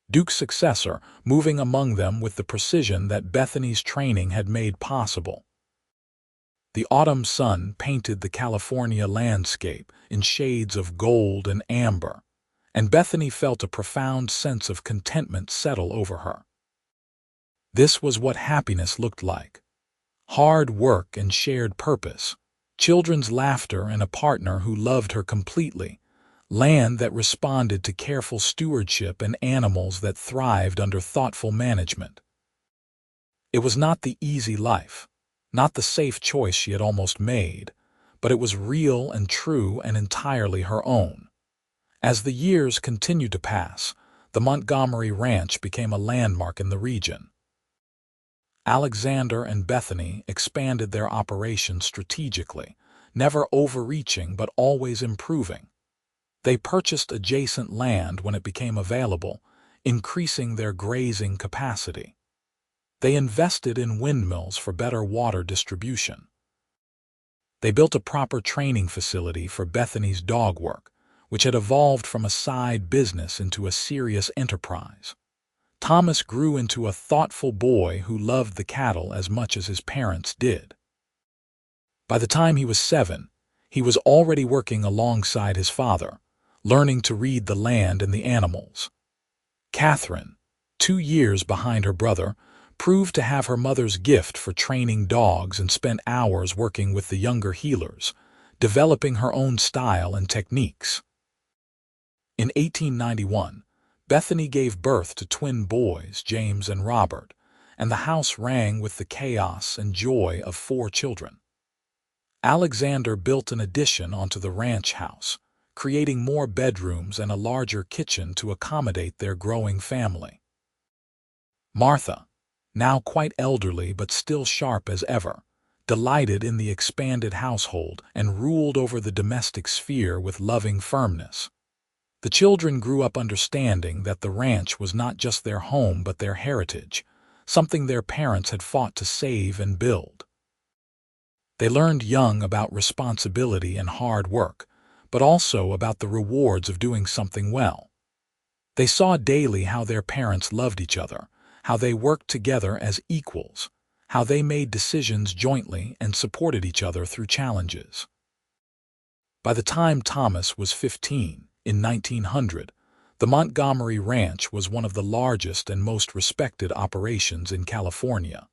Duke's successor moving among them with the precision that Bethany's training had made possible. The autumn sun painted the California landscape in shades of gold and amber, and Bethany felt a profound sense of contentment settle over her. This was what happiness looked like: hard work and shared purpose, children's laughter and a partner who loved her completely, land that responded to careful stewardship and animals that thrived under thoughtful management. It was not the easy life, not the safe choice she had almost made, but it was real and true and entirely her own. As the years continued to pass, the Montgomery Ranch became a landmark in the region. Alexander and Bethany expanded their operations strategically, never overreaching but always improving. They purchased adjacent land when it became available, increasing their grazing capacity. They invested in windmills for better water distribution. They built a proper training facility for Bethany's dog work, which had evolved from a side business into a serious enterprise. Thomas grew into a thoughtful boy who loved the cattle as much as his parents did. By the time he was 7, he was already working alongside his father, learning to read the land and the animals. Catherine, 2 years behind her brother, proved to have her mother's gift for training dogs and spent hours working with the younger heelers, developing her own style and techniques. In 1891, Bethany gave birth to twin boys, James and Robert, and the house rang with the chaos and joy of 4 children. Alexander built an addition onto the ranch house, creating more bedrooms and a larger kitchen to accommodate their growing family. Martha, now quite elderly but still sharp as ever, delighted in the expanded household and ruled over the domestic sphere with loving firmness. The children grew up understanding that the ranch was not just their home but their heritage, something their parents had fought to save and build. They learned young about responsibility and hard work, but also about the rewards of doing something well. They saw daily how their parents loved each other, how they worked together as equals, how they made decisions jointly and supported each other through challenges. By the time Thomas was 15, in 1900, the Montgomery Ranch was one of the largest and most respected operations in California.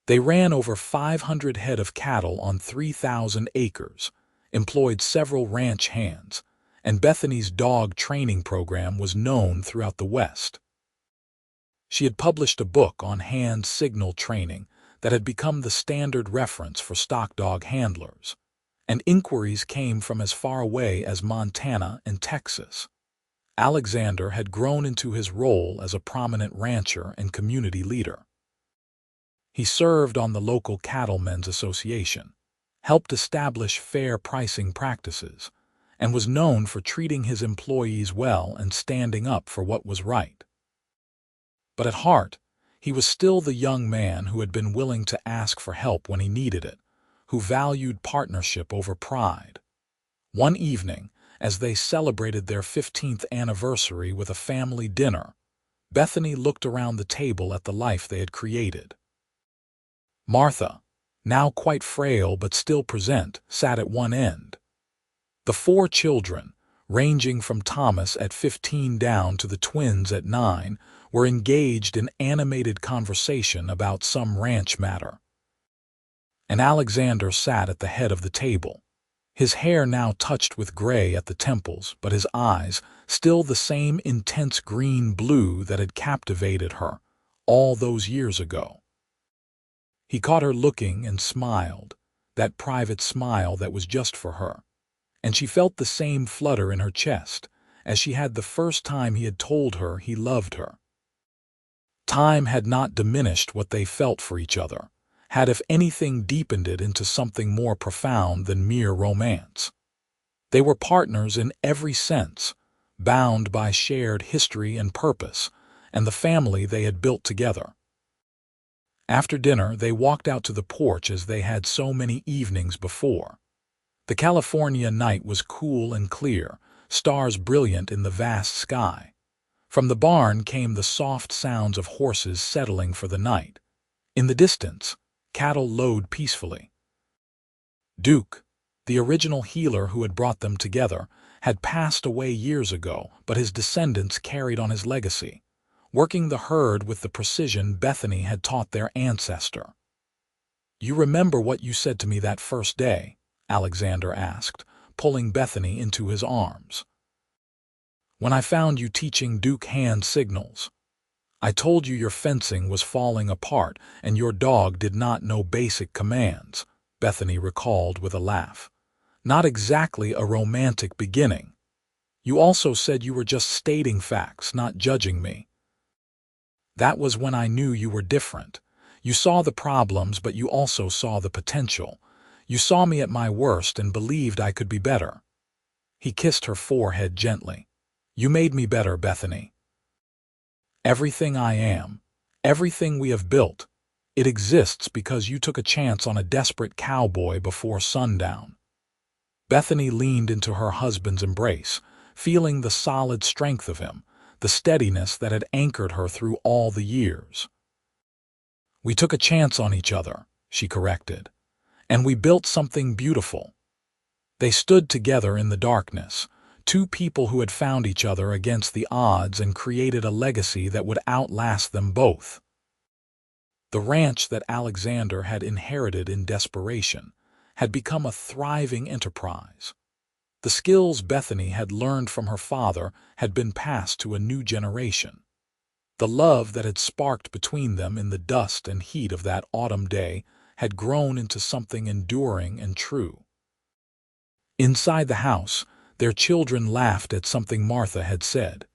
They ran over 500 head of cattle on 3,000 acres, employed several ranch hands, and Bethany's dog training program was known throughout the West. She had published a book on hand signal training that had become the standard reference for stock dog handlers, and inquiries came from as far away as Montana and Texas. Alexander had grown into his role as a prominent rancher and community leader. He served on the local Cattlemen's Association, helped establish fair pricing practices, and was known for treating his employees well and standing up for what was right. But at heart, he was still the young man who had been willing to ask for help when he needed it, who valued partnership over pride. One evening, as they celebrated their 15th anniversary with a family dinner, Bethany looked around the table at the life they had created. Martha, now quite frail but still present, sat at one end. The 4 children, ranging from Thomas at 15 down to the twins at 9, were engaged in animated conversation about some ranch matter. And Alexander sat at the head of the table, his hair now touched with gray at the temples, but his eyes still the same intense green-blue that had captivated her all those years ago. He caught her looking and smiled, that private smile that was just for her, and she felt the same flutter in her chest as she had the first time he had told her he loved her. Time had not diminished what they felt for each other, had if anything deepened it into something more profound than mere romance. They were partners in every sense, bound by shared history and purpose, and the family they had built together. After dinner, they walked out to the porch as they had so many evenings before. The California night was cool and clear, stars brilliant in the vast sky. From the barn came the soft sounds of horses settling for the night. In the distance, cattle lowed peacefully. Duke, the original healer who had brought them together, had passed away years ago, but his descendants carried on his legacy, working the herd with the precision Bethany had taught their ancestor. "You remember what you said to me that first day?" Alexander asked, pulling Bethany into his arms. "When I found you teaching Duke hand signals. I told you your fencing was falling apart and your dog did not know basic commands," Bethany recalled with a laugh. "Not exactly a romantic beginning. You also said you were just stating facts, not judging me. That was when I knew you were different. You saw the problems, but you also saw the potential. You saw me at my worst and believed I could be better." He kissed her forehead gently. "You made me better, Bethany." Everything I am, everything we have built, it exists because you took a chance on a desperate cowboy before sundown." Bethany leaned into her husband's embrace, feeling the solid strength of him, the steadiness that had anchored her through all the years. "We took a chance on each other," she corrected, "and we built something beautiful." They stood together in the darkness, two people who had found each other against the odds and created a legacy that would outlast them both. The ranch that Alexander had inherited in desperation had become a thriving enterprise. The skills Bethany had learned from her father had been passed to a new generation. The love that had sparked between them in the dust and heat of that autumn day had grown into something enduring and true. Inside the house, their children laughed at something Martha had said.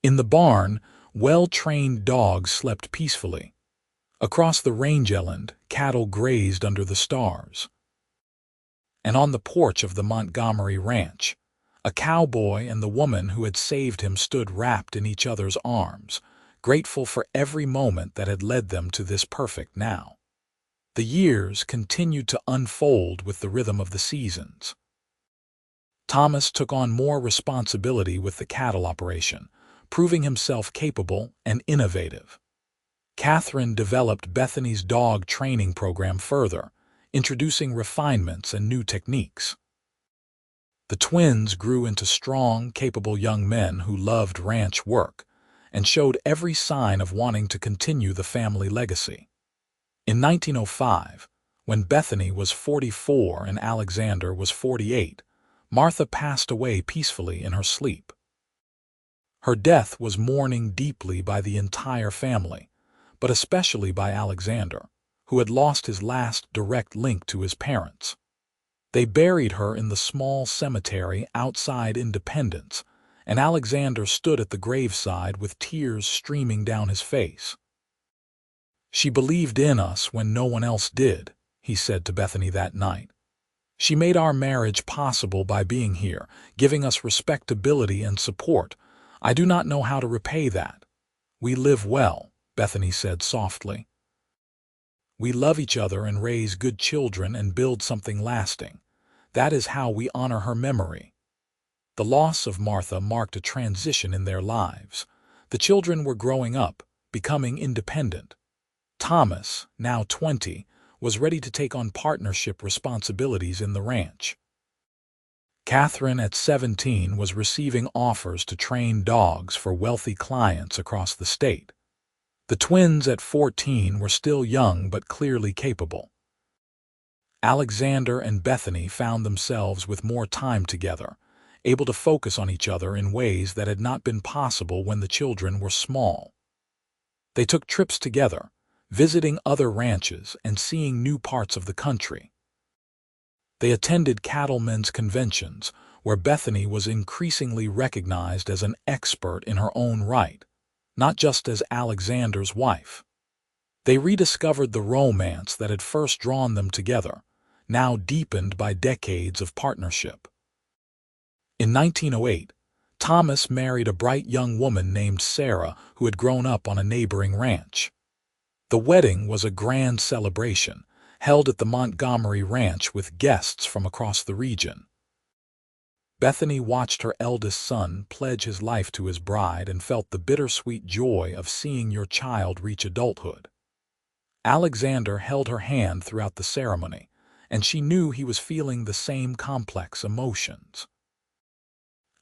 In the barn, well-trained dogs slept peacefully. Across the range island, cattle grazed under the stars. And on the porch of the Montgomery ranch, a cowboy and the woman who had saved him stood wrapped in each other's arms, grateful for every moment that had led them to this perfect now. The years continued to unfold with the rhythm of the seasons. Thomas took on more responsibility with the cattle operation, proving himself capable and innovative. Catherine developed Bethany's dog training program further, introducing refinements and new techniques. The twins grew into strong, capable young men who loved ranch work and showed every sign of wanting to continue the family legacy. In 1905, when Bethany was 44 and Alexander was 48, Martha passed away peacefully in her sleep. Her death was mourned deeply by the entire family, but especially by Alexander, who had lost his last direct link to his parents. They buried her in the small cemetery outside Independence, and Alexander stood at the graveside with tears streaming down his face. "She believed in us when no one else did," he said to Bethany that night. "She made our marriage possible by being here, giving us respectability and support. I do not know how to repay that." "We live well," Bethany said softly. "We love each other and raise good children and build something lasting. That is how we honor her memory." The loss of Martha marked a transition in their lives. The children were growing up, becoming independent. Thomas, now 20, was ready to take on partnership responsibilities in the ranch. Catherine, at 17, was receiving offers to train dogs for wealthy clients across the state. The twins at 14 were still young but clearly capable. Alexander and Bethany found themselves with more time together, able to focus on each other in ways that had not been possible when the children were small. They took trips together, visiting other ranches and seeing new parts of the country. They attended cattlemen's conventions, where Bethany was increasingly recognized as an expert in her own right, not just as Alexander's wife. They rediscovered the romance that had first drawn them together, now deepened by decades of partnership. In 1908, Thomas married a bright young woman named Sarah who had grown up on a neighboring ranch. The wedding was a grand celebration, held at the Montgomery ranch with guests from across the region. Bethany watched her eldest son pledge his life to his bride and felt the bittersweet joy of seeing your child reach adulthood. Alexander held her hand throughout the ceremony, and she knew he was feeling the same complex emotions.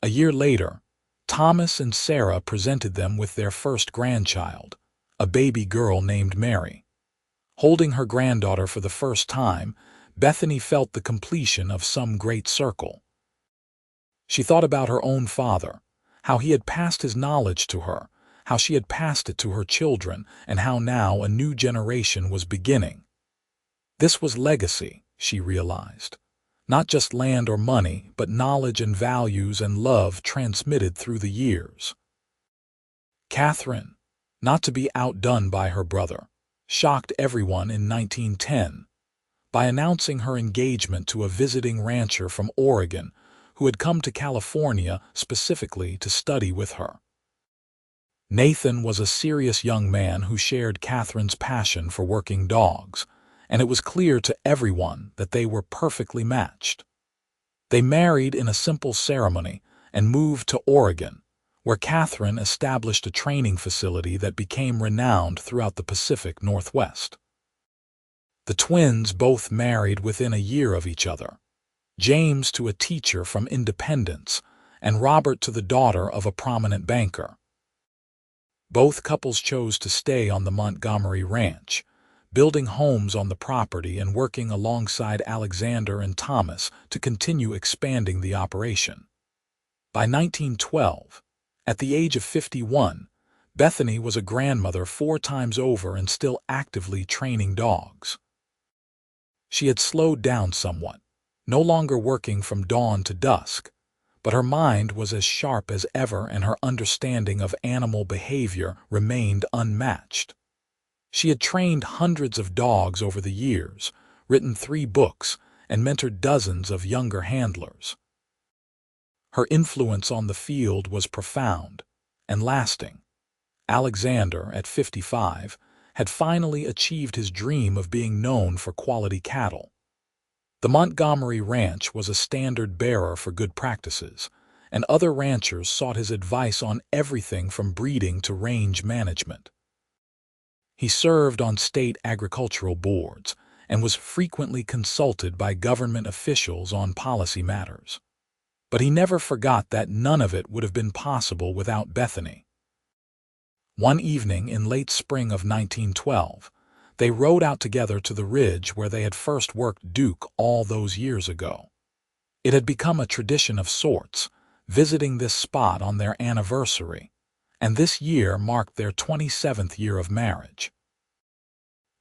A year later, Thomas and Sarah presented them with their first grandchild, a baby girl named Mary. Holding her granddaughter for the first time, Bethany felt the completion of some great circle. She thought about her own father, how he had passed his knowledge to her, how she had passed it to her children, and how now a new generation was beginning. This was legacy, she realized. Not just land or money, but knowledge and values and love transmitted through the years. Catherine, not to be outdone by her brother, shocked everyone in 1910 by announcing her engagement to a visiting rancher from Oregon who had come to California specifically to study with her. Nathan was a serious young man who shared Catherine's passion for working dogs, and it was clear to everyone that they were perfectly matched. They married in a simple ceremony and moved to Oregon, where Catherine established a training facility that became renowned throughout the Pacific Northwest. The twins both married within a year of each other, James to a teacher from Independence and Robert to the daughter of a prominent banker. Both couples chose to stay on the Montgomery ranch, building homes on the property and working alongside Alexander and Thomas to continue expanding the operation. By 1912, at the age of 51, Bethany was a grandmother 4 times over and still actively training dogs. She had slowed down somewhat, no longer working from dawn to dusk, but her mind was as sharp as ever and her understanding of animal behavior remained unmatched. She had trained hundreds of dogs over the years, written 3 books, and mentored dozens of younger handlers. Her influence on the field was profound and lasting. Alexander, at 55, had finally achieved his dream of being known for quality cattle. The Montgomery Ranch was a standard bearer for good practices, and other ranchers sought his advice on everything from breeding to range management. He served on state agricultural boards and was frequently consulted by government officials on policy matters. But he never forgot that none of it would have been possible without Bethany. One evening in late spring of 1912, they rode out together to the ridge where they had first worked Duke all those years ago. It had become a tradition of sorts, visiting this spot on their anniversary, and this year marked their 27th year of marriage.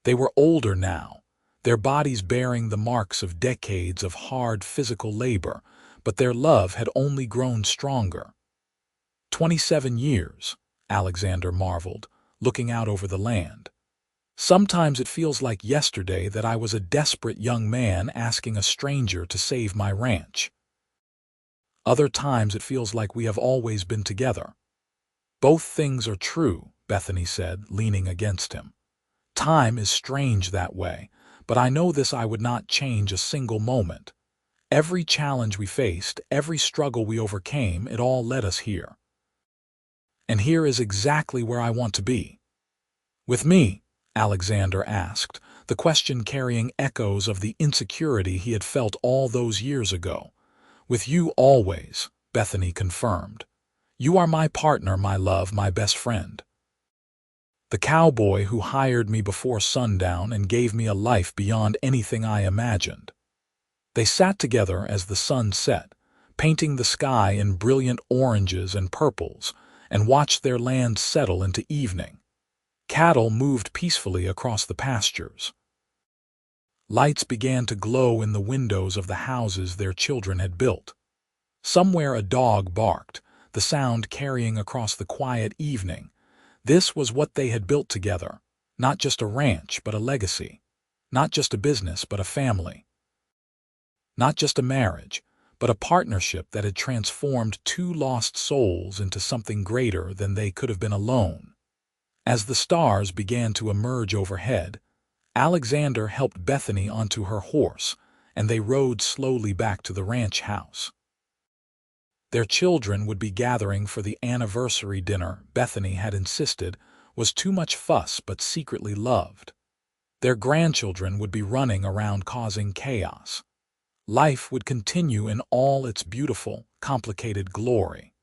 They were older now, their bodies bearing the marks of decades of hard physical labor, but their love had only grown stronger. 27 years, Alexander marveled, looking out over the land. Sometimes it feels like yesterday that I was a desperate young man asking a stranger to save my ranch. Other times it feels like we have always been together. Both things are true, Bethany said, leaning against him. Time is strange that way, but I know this: I would not change a single moment. Every challenge we faced, every struggle we overcame, it all led us here. And here is exactly where I want to be. With me? Alexander asked, the question carrying echoes of the insecurity he had felt all those years ago. With you always, Bethany confirmed. You are my partner, my love, my best friend. The cowboy who hired me before sundown and gave me a life beyond anything I imagined. They sat together as the sun set, painting the sky in brilliant oranges and purples, and watched their land settle into evening. Cattle moved peacefully across the pastures. Lights began to glow in the windows of the houses their children had built. Somewhere a dog barked, the sound carrying across the quiet evening. This was what they had built together, not just a ranch but a legacy, not just a business but a family, not just a marriage but a partnership that had transformed 2 lost souls into something greater than they could have been alone. As the stars began to emerge overhead, Alexander helped Bethany onto her horse, and they rode slowly back to the ranch house. Their children would be gathering for the anniversary dinner Bethany had insisted was too much fuss but secretly loved. Their grandchildren would be running around causing chaos. Life would continue in all its beautiful, complicated glory.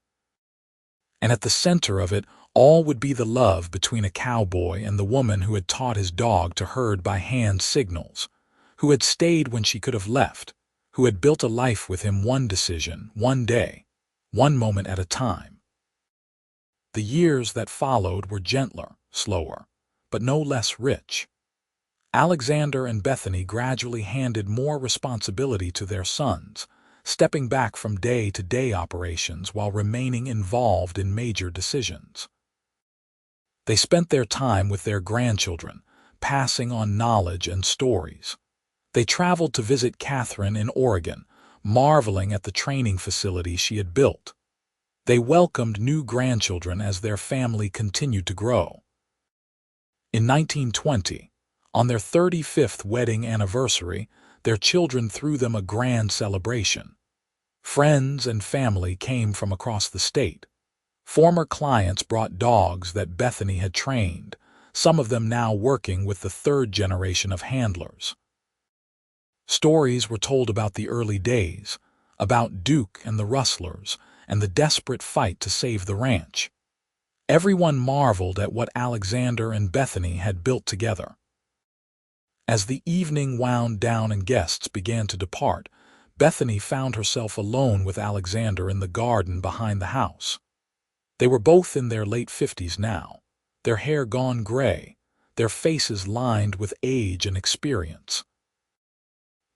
And at the center of it all would be the love between a cowboy and the woman who had taught his dog to herd by hand signals, who had stayed when she could have left, who had built a life with him, one decision, one day, one moment at a time. The years that followed were gentler, slower, but no less rich. Alexander and Bethany gradually handed more responsibility to their sons, stepping back from day-to-day operations while remaining involved in major decisions. They spent their time with their grandchildren, passing on knowledge and stories. They traveled to visit Catherine in Oregon, marveling at the training facility she had built. They welcomed new grandchildren as their family continued to grow. In 1920, on their 35th wedding anniversary, their children threw them a grand celebration. Friends and family came from across the state. Former clients brought dogs that Bethany had trained, some of them now working with the third generation of handlers. Stories were told about the early days, about Duke and the rustlers, and the desperate fight to save the ranch. Everyone marveled at what Alexander and Bethany had built together. As the evening wound down and guests began to depart, Bethany found herself alone with Alexander in the garden behind the house. They were both in their late 50s now, their hair gone gray, their faces lined with age and experience.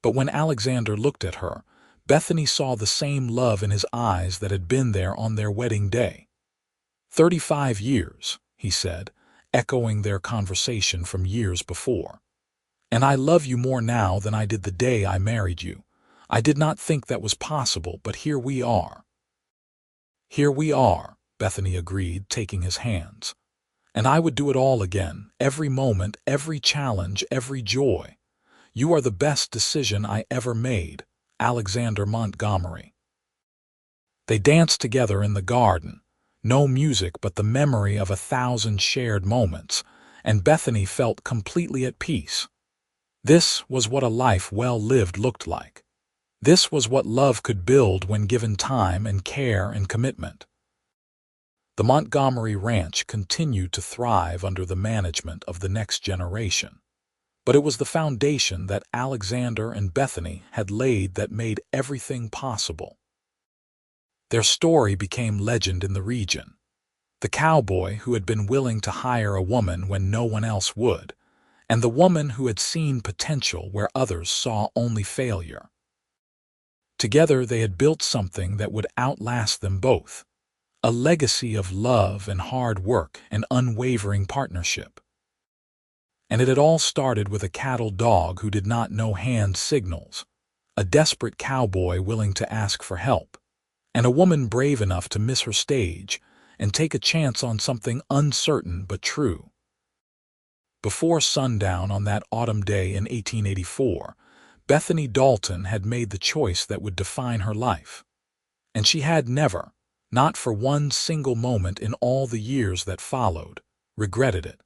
But when Alexander looked at her, Bethany saw the same love in his eyes that had been there on their wedding day. 35 years, he said, echoing their conversation from years before. And I love you more now than I did the day I married you. I did not think that was possible, but here we are. Here we are, Bethany agreed, taking his hands. And I would do it all again, every moment, every challenge, every joy. You are the best decision I ever made, Alexander Montgomery. They danced together in the garden, no music but the memory of 1,000 shared moments, and Bethany felt completely at peace. This was what a life well lived looked like. This was what love could build when given time and care and commitment. The Montgomery Ranch continued to thrive under the management of the next generation. But it was the foundation that Alexander and Bethany had laid that made everything possible. Their story became legend in the region. The cowboy who had been willing to hire a woman when no one else would, and the woman who had seen potential where others saw only failure. Together they had built something that would outlast them both, a legacy of love and hard work and unwavering partnership. And it had all started with a cattle dog who did not know hand signals, a desperate cowboy willing to ask for help, and a woman brave enough to miss her stage and take a chance on something uncertain but true. Before sundown on that autumn day in 1884, Bethany Dalton had made the choice that would define her life. And she had never, not for one single moment in all the years that followed, regretted it.